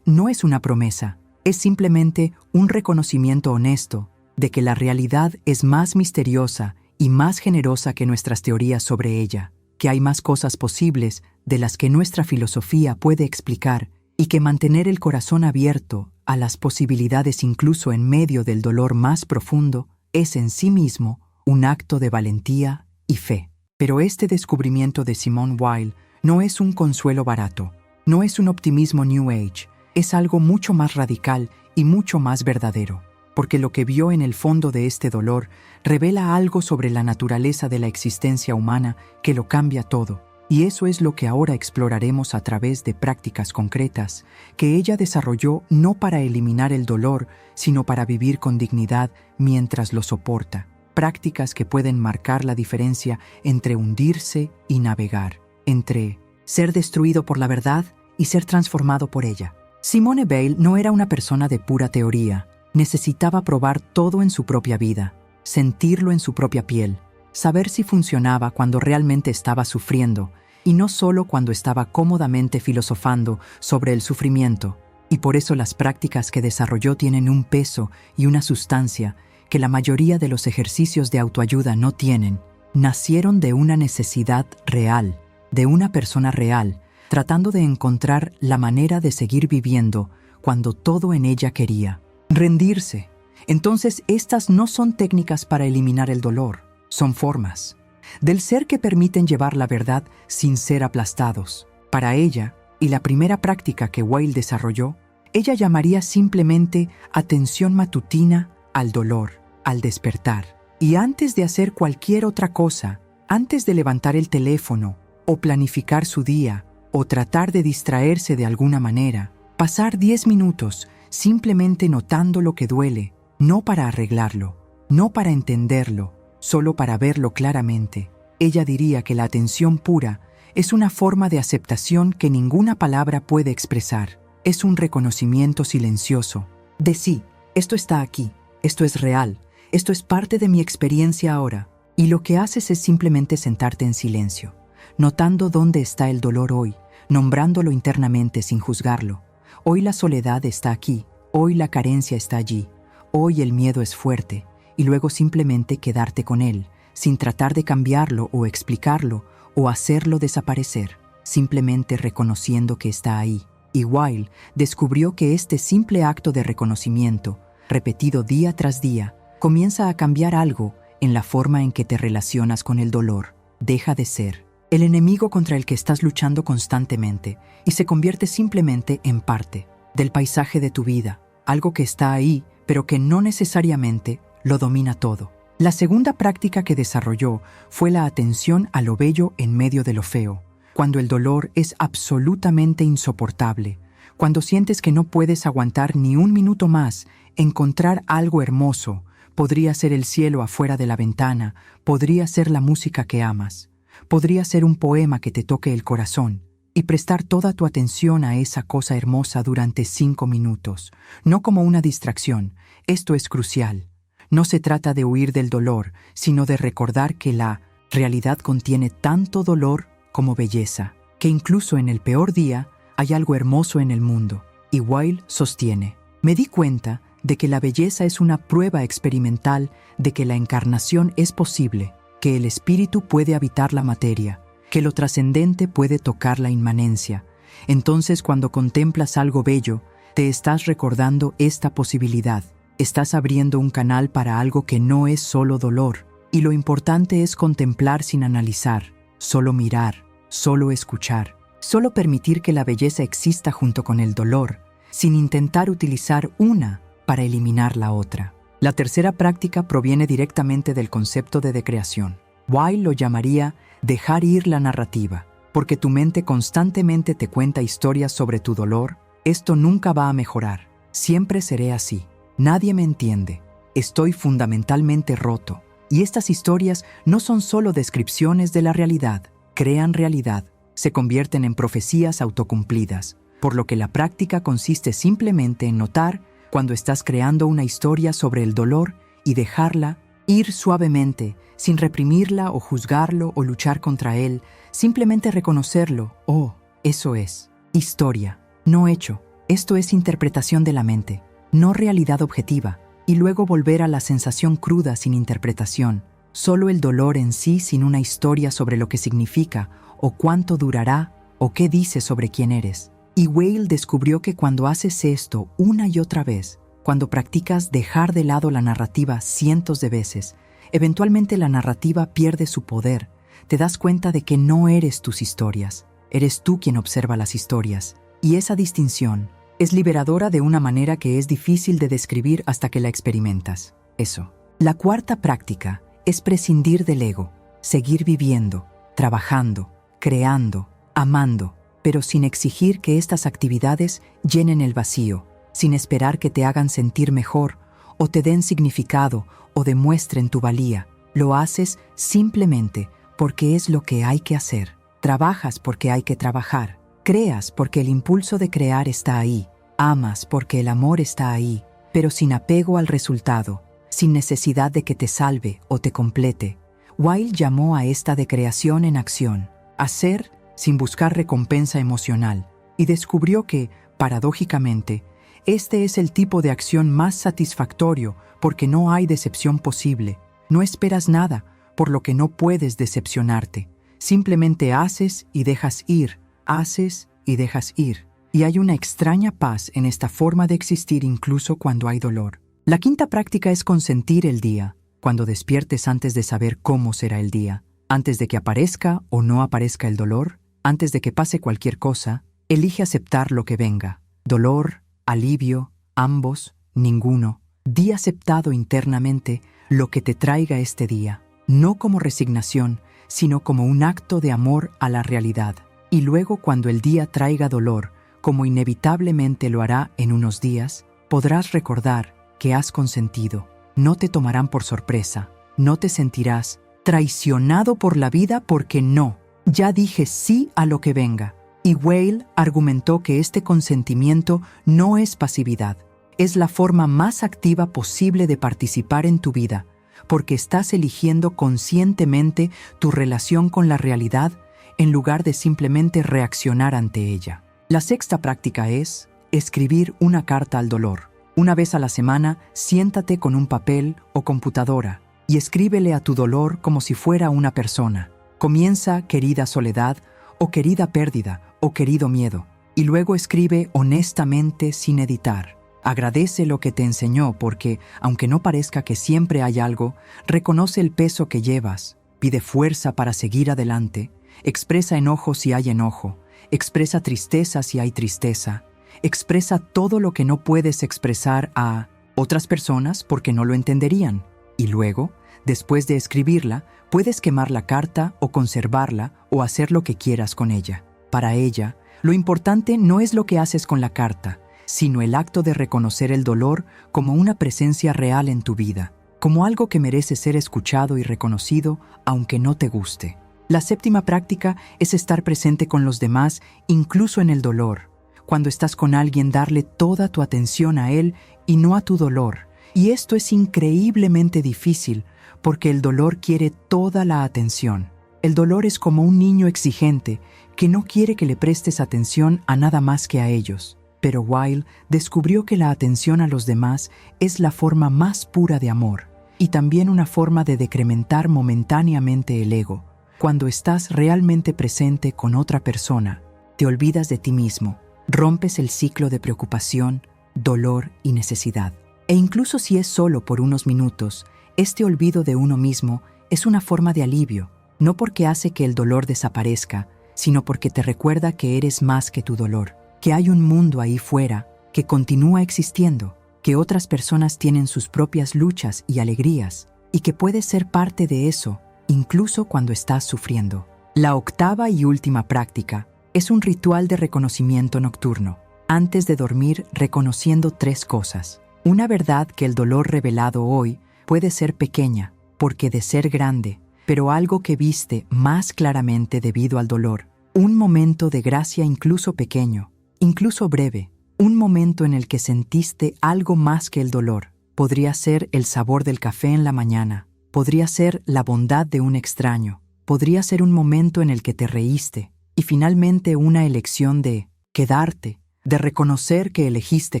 no es una promesa, es simplemente un reconocimiento honesto de que la realidad es más misteriosa y más generosa que nuestras teorías sobre ella, que hay más cosas posibles de las que nuestra filosofía puede explicar y que mantener el corazón abierto a las posibilidades incluso en medio del dolor más profundo es en sí mismo un acto de valentía y fe. Pero este descubrimiento de Simone Weil no es un consuelo barato, no es un optimismo New Age, es algo mucho más radical y mucho más verdadero, porque lo que vio en el fondo de este dolor revela algo sobre la naturaleza de la existencia humana que lo cambia todo, y eso es lo que ahora exploraremos a través de prácticas concretas que ella desarrolló no para eliminar el dolor, sino para vivir con dignidad mientras lo soporta. Prácticas que pueden marcar la diferencia entre hundirse y navegar, entre ser destruido por la verdad y ser transformado por ella. Simone Weil no era una persona de pura teoría. Necesitaba probar todo en su propia vida, sentirlo en su propia piel, saber si funcionaba cuando realmente estaba sufriendo y no solo cuando estaba cómodamente filosofando sobre el sufrimiento. Y por eso las prácticas que desarrolló tienen un peso y una sustancia que la mayoría de los ejercicios de autoayuda no tienen. Nacieron de una necesidad real, de una persona real, tratando de encontrar la manera de seguir viviendo cuando todo en ella quería rendirse. Entonces, estas no son técnicas para eliminar el dolor, son formas del ser que permiten llevar la verdad sin ser aplastados. Para ella, y la primera práctica que Weil desarrolló, ella llamaría simplemente atención matutina al dolor, al despertar. Y antes de hacer cualquier otra cosa, antes de levantar el teléfono, o planificar su día, o tratar de distraerse de alguna manera, pasar 10 minutos simplemente notando lo que duele, no para arreglarlo, no para entenderlo, solo para verlo claramente. Ella diría que la atención pura es una forma de aceptación que ninguna palabra puede expresar. Es un reconocimiento silencioso de sí, esto está aquí, esto es real, esto es parte de mi experiencia ahora. Y lo que haces es simplemente sentarte en silencio, notando dónde está el dolor hoy, nombrándolo internamente sin juzgarlo. Hoy la soledad está aquí, hoy la carencia está allí, hoy el miedo es fuerte, y luego simplemente quedarte con él, sin tratar de cambiarlo o explicarlo o hacerlo desaparecer, simplemente reconociendo que está ahí. Y Weil descubrió que este simple acto de reconocimiento, repetido día tras día, comienza a cambiar algo en la forma en que te relacionas con el dolor. Deja de ser el enemigo contra el que estás luchando constantemente y se convierte simplemente en parte del paisaje de tu vida, algo que está ahí, pero que no necesariamente lo domina todo. La segunda práctica que desarrolló fue la atención a lo bello en medio de lo feo, cuando el dolor es absolutamente insoportable, cuando sientes que no puedes aguantar ni un minuto más, encontrar algo hermoso. Podría ser el cielo afuera de la ventana, podría ser la música que amas, podría ser un poema que te toque el corazón, y prestar toda tu atención a esa cosa hermosa durante 5 minutos, no como una distracción. Esto es crucial. No se trata de huir del dolor, sino de recordar que la realidad contiene tanto dolor como belleza, que incluso en el peor día hay algo hermoso en el mundo. Y Weil sostiene: me di cuenta de que la belleza es una prueba experimental de que la encarnación es posible, que el espíritu puede habitar la materia, que lo trascendente puede tocar la inmanencia, Entonces, cuando contemplas algo bello, te estás recordando esta posibilidad. Estás abriendo un canal para algo que no es solo dolor. Y lo importante es contemplar sin analizar, solo mirar, solo escuchar, solo permitir que la belleza exista junto con el dolor, sin intentar utilizar una para eliminar la otra. La tercera práctica proviene directamente del concepto de decreación. Weil lo llamaría dejar ir la narrativa, porque tu mente constantemente te cuenta historias sobre tu dolor. Esto nunca va a mejorar. Siempre seré así. Nadie me entiende. Estoy fundamentalmente roto. Y estas historias no son solo descripciones de la realidad. Crean realidad. Se convierten en profecías autocumplidas. Por lo que la práctica consiste simplemente en notar cuando estás creando una historia sobre el dolor y dejarla ir suavemente, sin reprimirla o juzgarlo o luchar contra él. Simplemente reconocerlo. Oh, eso es historia, no hecho. Esto es interpretación de la mente, no realidad objetiva. Y luego volver a la sensación cruda sin interpretación, solo el dolor en sí sin una historia sobre lo que significa, o cuánto durará, o qué dice sobre quién eres. Y Weil descubrió que cuando haces esto una y otra vez, cuando practicas dejar de lado la narrativa cientos de veces, eventualmente la narrativa pierde su poder. Te das cuenta de que no eres tus historias, eres tú quien observa las historias. Y esa distinción es liberadora de una manera que es difícil de describir hasta que la experimentas. Eso. La cuarta práctica es prescindir del ego, seguir viviendo, trabajando, creando, amando, pero sin exigir que estas actividades llenen el vacío, sin esperar que te hagan sentir mejor o te den significado o demuestren tu valía. Lo haces simplemente porque es lo que hay que hacer. Trabajas porque hay que trabajar. Creas porque el impulso de crear está ahí. Amas porque el amor está ahí, pero sin apego al resultado, sin necesidad de que te salve o te complete. Weil llamó a esta decreación en acción, hacer sin buscar recompensa emocional, y descubrió que, paradójicamente, este es el tipo de acción más satisfactorio porque no hay decepción posible. No esperas nada, por lo que no puedes decepcionarte. Simplemente haces y dejas ir, haces y dejas ir. Y hay una extraña paz en esta forma de existir incluso cuando hay dolor. La quinta práctica es consentir el día, cuando despiertes antes de saber cómo será el día, antes de que aparezca o no aparezca el dolor, antes de que pase cualquier cosa, elige aceptar lo que venga. Dolor, alivio, ambos, ninguno. Di aceptado internamente lo que te traiga este día, no como resignación, sino como un acto de amor a la realidad. Y luego cuando el día traiga dolor, como inevitablemente lo hará en unos días, podrás recordar que has consentido. No te tomarán por sorpresa, no te sentirás traicionado por la vida porque no. Ya dije sí a lo que venga. Y Weil argumentó que este consentimiento no es pasividad, es la forma más activa posible de participar en tu vida, porque estás eligiendo conscientemente tu relación con la realidad en lugar de simplemente reaccionar ante ella. La sexta práctica es escribir una carta al dolor. Una vez a la semana, siéntate con un papel o computadora y escríbele a tu dolor como si fuera una persona. Comienza querida soledad, o querida pérdida, o querido miedo, y luego escribe honestamente sin editar. Agradece lo que te enseñó porque, aunque no parezca que siempre hay algo, reconoce el peso que llevas, pide fuerza para seguir adelante, expresa enojo si hay enojo, expresa tristeza si hay tristeza, expresa todo lo que no puedes expresar a otras personas porque no lo entenderían, y luego, después de escribirla, puedes quemar la carta o conservarla o hacer lo que quieras con ella. Para ella, lo importante no es lo que haces con la carta, sino el acto de reconocer el dolor como una presencia real en tu vida, como algo que merece ser escuchado y reconocido aunque no te guste. La séptima práctica es estar presente con los demás, incluso en el dolor. Cuando estás con alguien, darle toda tu atención a él y no a tu dolor. Y esto es increíblemente difícil, porque el dolor quiere toda la atención. El dolor es como un niño exigente que no quiere que le prestes atención a nada más que a ellos. Pero Weil descubrió que la atención a los demás es la forma más pura de amor y también una forma de decrementar momentáneamente el ego. Cuando estás realmente presente con otra persona, te olvidas de ti mismo, rompes el ciclo de preocupación, dolor y necesidad. E incluso si es solo por unos minutos, este olvido de uno mismo es una forma de alivio, no porque hace que el dolor desaparezca, sino porque te recuerda que eres más que tu dolor, que hay un mundo ahí fuera que continúa existiendo, que otras personas tienen sus propias luchas y alegrías, y que puedes ser parte de eso, incluso cuando estás sufriendo. La octava y última práctica es un ritual de reconocimiento nocturno, antes de dormir reconociendo 3 cosas. Una verdad que el dolor revelado hoy puede ser pequeña, porque de ser grande, pero algo que viste más claramente debido al dolor. Un momento de gracia incluso pequeño, incluso breve. Un momento en el que sentiste algo más que el dolor. Podría ser el sabor del café en la mañana. Podría ser la bondad de un extraño. Podría ser un momento en el que te reíste. Y finalmente una elección de quedarte, de reconocer que elegiste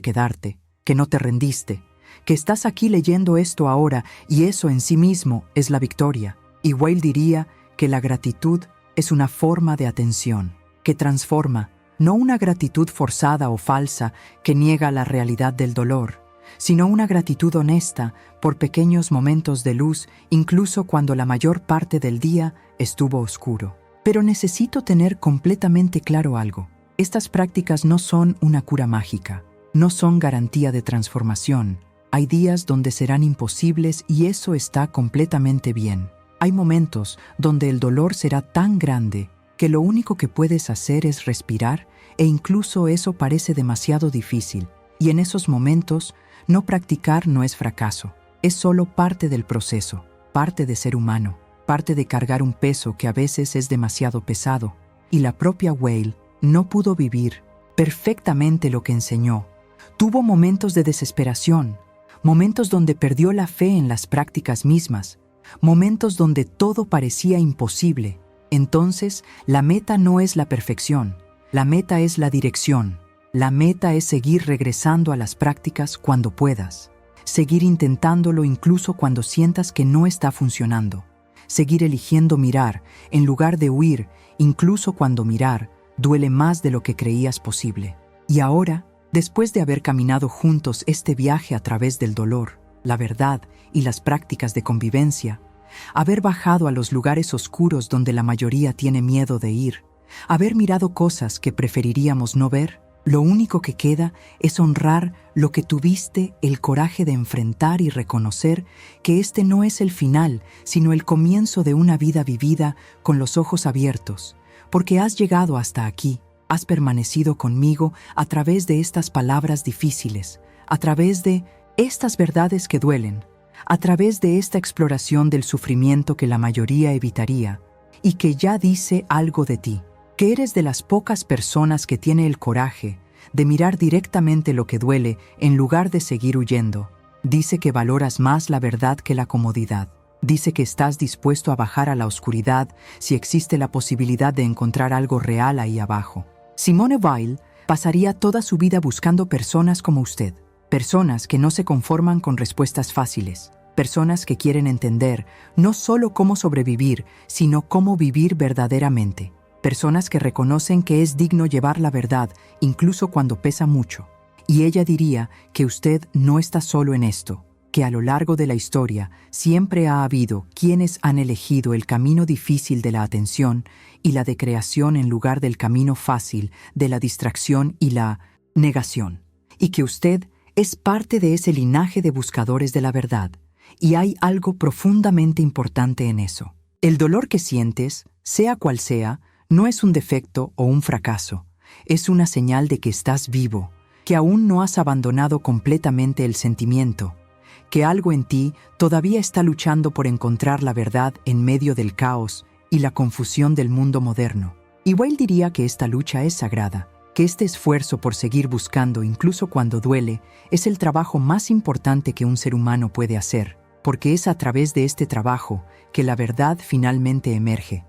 quedarte, que no te rendiste, que estás aquí leyendo esto ahora y eso en sí mismo es la victoria. Y Weil diría que la gratitud es una forma de atención, que transforma, no una gratitud forzada o falsa que niega la realidad del dolor, sino una gratitud honesta por pequeños momentos de luz, incluso cuando la mayor parte del día estuvo oscuro. Pero necesito tener completamente claro algo. Estas prácticas no son una cura mágica, no son garantía de transformación. Hay días donde serán imposibles y eso está completamente bien. Hay momentos donde el dolor será tan grande que lo único que puedes hacer es respirar e incluso eso parece demasiado difícil. Y en esos momentos, no practicar no es fracaso. Es solo parte del proceso, parte de ser humano, parte de cargar un peso que a veces es demasiado pesado. Y la propia Weil no pudo vivir perfectamente lo que enseñó. Tuvo momentos de desesperación, momentos donde perdió la fe en las prácticas mismas, momentos donde todo parecía imposible. Entonces, la meta no es la perfección, la meta es la dirección. La meta es seguir regresando a las prácticas cuando puedas, seguir intentándolo incluso cuando sientas que no está funcionando, seguir eligiendo mirar en lugar de huir, incluso cuando mirar duele más de lo que creías posible. Y ahora, después de haber caminado juntos este viaje a través del dolor, la verdad y las prácticas de convivencia, haber bajado a los lugares oscuros donde la mayoría tiene miedo de ir, haber mirado cosas que preferiríamos no ver, lo único que queda es honrar lo que tuviste el coraje de enfrentar y reconocer que este no es el final, sino el comienzo de una vida vivida con los ojos abiertos, porque has llegado hasta aquí, has permanecido conmigo a través de estas palabras difíciles, a través de estas verdades que duelen, a través de esta exploración del sufrimiento que la mayoría evitaría y que ya dice algo de ti, que eres de las pocas personas que tiene el coraje de mirar directamente lo que duele en lugar de seguir huyendo. Dice que valoras más la verdad que la comodidad. Dice que estás dispuesto a bajar a la oscuridad si existe la posibilidad de encontrar algo real ahí abajo. Simone Weil pasaría toda su vida buscando personas como usted, personas que no se conforman con respuestas fáciles, personas que quieren entender no solo cómo sobrevivir, sino cómo vivir verdaderamente. Personas que reconocen que es digno llevar la verdad, incluso cuando pesa mucho. Y ella diría que usted no está solo en esto, que a lo largo de la historia siempre ha habido quienes han elegido el camino difícil de la atención y la de creación en lugar del camino fácil de la distracción y la negación. Y que usted es parte de ese linaje de buscadores de la verdad. Y hay algo profundamente importante en eso. El dolor que sientes, sea cual sea, no es un defecto o un fracaso, es una señal de que estás vivo, que aún no has abandonado completamente el sentimiento, que algo en ti todavía está luchando por encontrar la verdad en medio del caos y la confusión del mundo moderno. Y Weil diría que esta lucha es sagrada, que este esfuerzo por seguir buscando incluso cuando duele es el trabajo más importante que un ser humano puede hacer, porque es a través de este trabajo que la verdad finalmente emerge,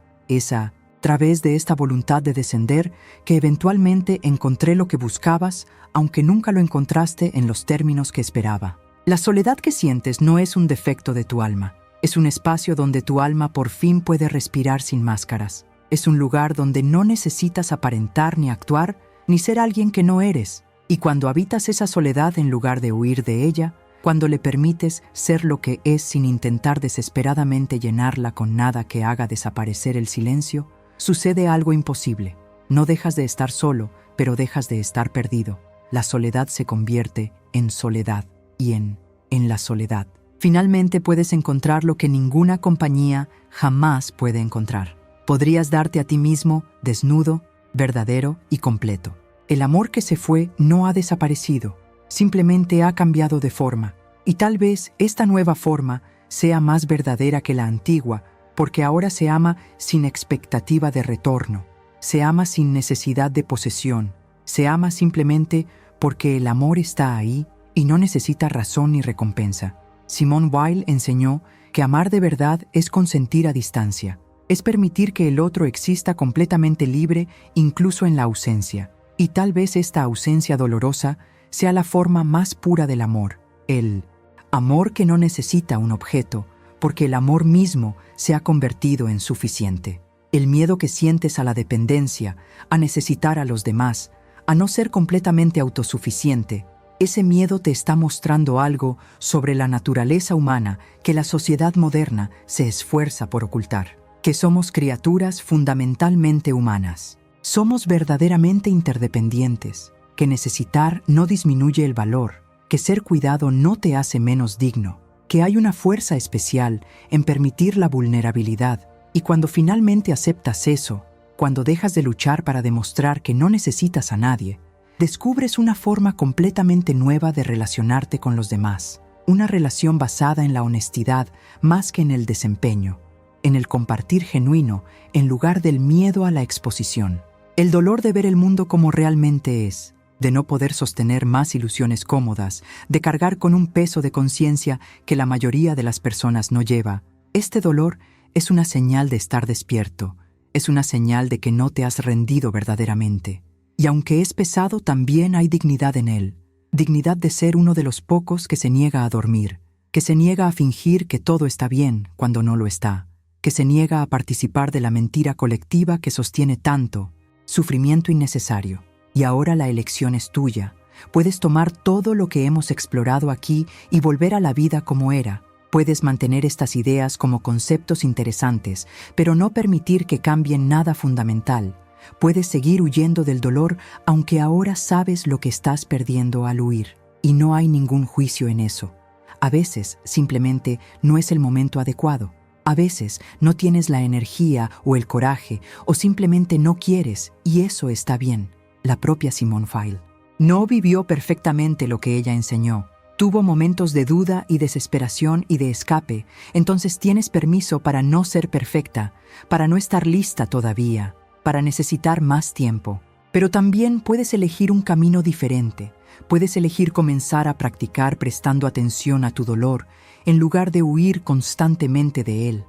a través de esta voluntad de descender que eventualmente encontré lo que buscabas, aunque nunca lo encontraste en los términos que esperaba. La soledad que sientes no es un defecto de tu alma, es un espacio donde tu alma por fin puede respirar sin máscaras. Es un lugar donde no necesitas aparentar ni actuar, ni ser alguien que no eres. Y cuando habitas esa soledad en lugar de huir de ella, cuando le permites ser lo que es sin intentar desesperadamente llenarla con nada que haga desaparecer el silencio, sucede algo imposible. No dejas de estar solo, pero dejas de estar perdido. La soledad se convierte en soledad y en la soledad. Finalmente puedes encontrar lo que ninguna compañía jamás puede encontrar. Podrías darte a ti mismo desnudo, verdadero y completo. El amor que se fue no ha desaparecido, simplemente ha cambiado de forma. Y tal vez esta nueva forma sea más verdadera que la antigua, porque ahora se ama sin expectativa de retorno. Se ama sin necesidad de posesión. Se ama simplemente porque el amor está ahí y no necesita razón ni recompensa. Simone Weil enseñó que amar de verdad es consentir a distancia. Es permitir que el otro exista completamente libre incluso en la ausencia. Y tal vez esta ausencia dolorosa sea la forma más pura del amor. El amor que no necesita un objeto, porque el amor mismo se ha convertido en suficiente. El miedo que sientes a la dependencia, a necesitar a los demás, a no ser completamente autosuficiente, ese miedo te está mostrando algo sobre la naturaleza humana que la sociedad moderna se esfuerza por ocultar. Que somos criaturas fundamentalmente humanas. Somos verdaderamente interdependientes, que necesitar no disminuye el valor, que ser cuidado no te hace menos digno, que hay una fuerza especial en permitir la vulnerabilidad, y cuando finalmente aceptas eso, cuando dejas de luchar para demostrar que no necesitas a nadie, descubres una forma completamente nueva de relacionarte con los demás, una relación basada en la honestidad más que en el desempeño, en el compartir genuino en lugar del miedo a la exposición. El dolor de ver el mundo como realmente es, de no poder sostener más ilusiones cómodas, de cargar con un peso de conciencia que la mayoría de las personas no lleva. Este dolor es una señal de estar despierto, es una señal de que no te has rendido verdaderamente. Y aunque es pesado, también hay dignidad en él, dignidad de ser uno de los pocos que se niega a dormir, que se niega a fingir que todo está bien cuando no lo está, que se niega a participar de la mentira colectiva que sostiene tanto sufrimiento innecesario. Y ahora la elección es tuya. Puedes tomar todo lo que hemos explorado aquí y volver a la vida como era. Puedes mantener estas ideas como conceptos interesantes, pero no permitir que cambien nada fundamental. Puedes seguir huyendo del dolor, aunque ahora sabes lo que estás perdiendo al huir. Y no hay ningún juicio en eso. A veces, simplemente, no es el momento adecuado. A veces no tienes la energía o el coraje, o simplemente no quieres, y eso está bien. La propia Simone Weil no vivió perfectamente lo que ella enseñó. Tuvo momentos de duda y desesperación y de escape, entonces tienes permiso para no ser perfecta, para no estar lista todavía, para necesitar más tiempo. Pero también puedes elegir un camino diferente. Puedes elegir comenzar a practicar prestando atención a tu dolor, en lugar de huir constantemente de él.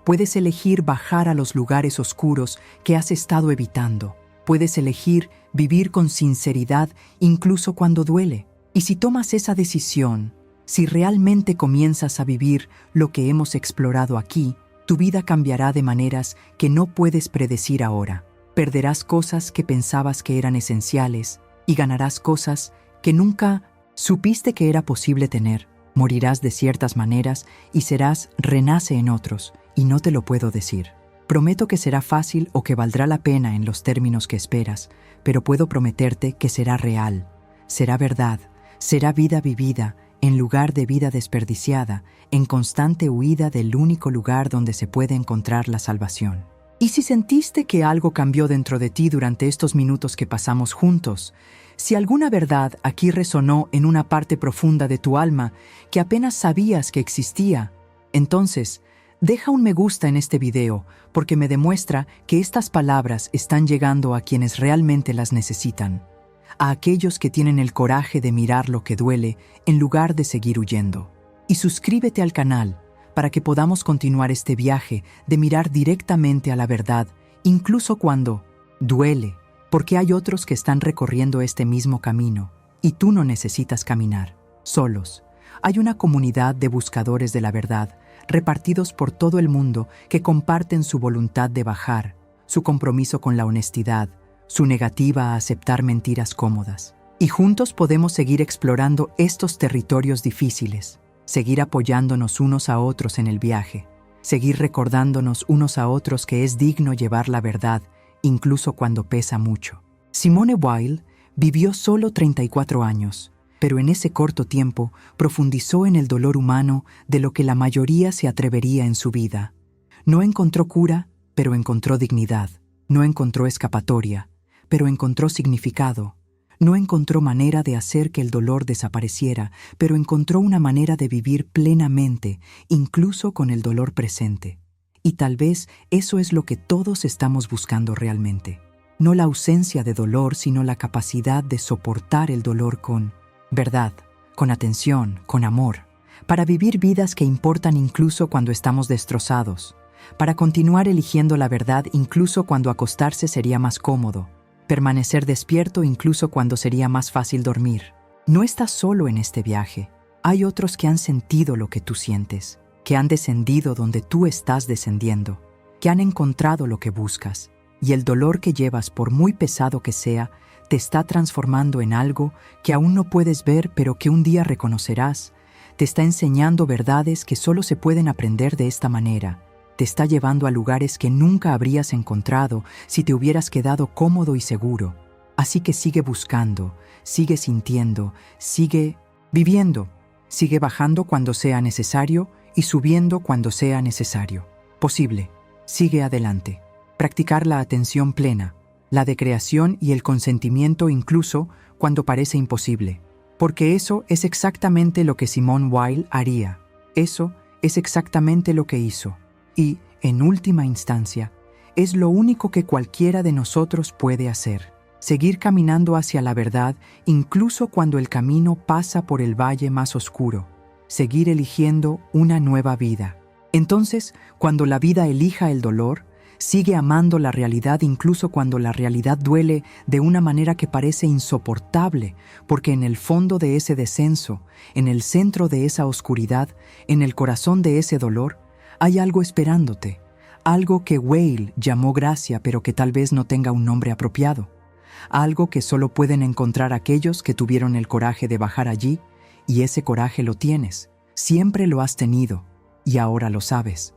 Puedes elegir bajar a los lugares oscuros que has estado evitando. Puedes elegir vivir con sinceridad incluso cuando duele. Y si tomas esa decisión, si realmente comienzas a vivir lo que hemos explorado aquí, tu vida cambiará de maneras que no puedes predecir ahora. Perderás cosas que pensabas que eran esenciales y ganarás cosas que nunca supiste que era posible tener. Morirás de ciertas maneras y serás renace en otros, y no te lo puedo decir. Prometo que será fácil o que valdrá la pena en los términos que esperas, pero puedo prometerte que será real, será verdad, será vida vivida en lugar de vida desperdiciada, en constante huida del único lugar donde se puede encontrar la salvación. Y si sentiste que algo cambió dentro de ti durante estos minutos que pasamos juntos, si alguna verdad aquí resonó en una parte profunda de tu alma que apenas sabías que existía, entonces, deja un me gusta en este video porque me demuestra que estas palabras están llegando a quienes realmente las necesitan, a aquellos que tienen el coraje de mirar lo que duele en lugar de seguir huyendo. Y suscríbete al canal para que podamos continuar este viaje de mirar directamente a la verdad, incluso cuando duele, porque hay otros que están recorriendo este mismo camino y tú no necesitas caminar solos. Hay una comunidad de buscadores de la verdad repartidos por todo el mundo que comparten su voluntad de bajar, su compromiso con la honestidad, su negativa a aceptar mentiras cómodas. Y juntos podemos seguir explorando estos territorios difíciles, seguir apoyándonos unos a otros en el viaje, seguir recordándonos unos a otros que es digno llevar la verdad, incluso cuando pesa mucho. Simone Weil vivió solo 34 años, pero en ese corto tiempo profundizó en el dolor humano de lo que la mayoría se atrevería en su vida. No encontró cura, pero encontró dignidad. No encontró escapatoria, pero encontró significado. No encontró manera de hacer que el dolor desapareciera, pero encontró una manera de vivir plenamente, incluso con el dolor presente. Y tal vez eso es lo que todos estamos buscando realmente. No la ausencia de dolor, sino la capacidad de soportar el dolor con verdad, con atención, con amor, para vivir vidas que importan incluso cuando estamos destrozados, para continuar eligiendo la verdad incluso cuando acostarse sería más cómodo, permanecer despierto incluso cuando sería más fácil dormir. No estás solo en este viaje. Hay otros que han sentido lo que tú sientes, que han descendido donde tú estás descendiendo, que han encontrado lo que buscas, y el dolor que llevas, por muy pesado que sea, te está transformando en algo que aún no puedes ver, pero que un día reconocerás. Te está enseñando verdades que solo se pueden aprender de esta manera. Te está llevando a lugares que nunca habrías encontrado si te hubieras quedado cómodo y seguro. Así que sigue buscando, sigue sintiendo, sigue viviendo, sigue bajando cuando sea necesario y subiendo cuando sea necesario. Posible. Sigue adelante. Practicar la atención plena, la de creación y el consentimiento incluso cuando parece imposible. Porque eso es exactamente lo que Simone Weil haría. Eso es exactamente lo que hizo. Y, en última instancia, es lo único que cualquiera de nosotros puede hacer. Seguir caminando hacia la verdad incluso cuando el camino pasa por el valle más oscuro. Seguir eligiendo una nueva vida. Entonces, cuando la vida elija el dolor, sigue amando la realidad incluso cuando la realidad duele de una manera que parece insoportable, porque en el fondo de ese descenso, en el centro de esa oscuridad, en el corazón de ese dolor, hay algo esperándote, algo que Weil llamó gracia pero que tal vez no tenga un nombre apropiado, algo que solo pueden encontrar aquellos que tuvieron el coraje de bajar allí, y ese coraje lo tienes, siempre lo has tenido, y ahora lo sabes.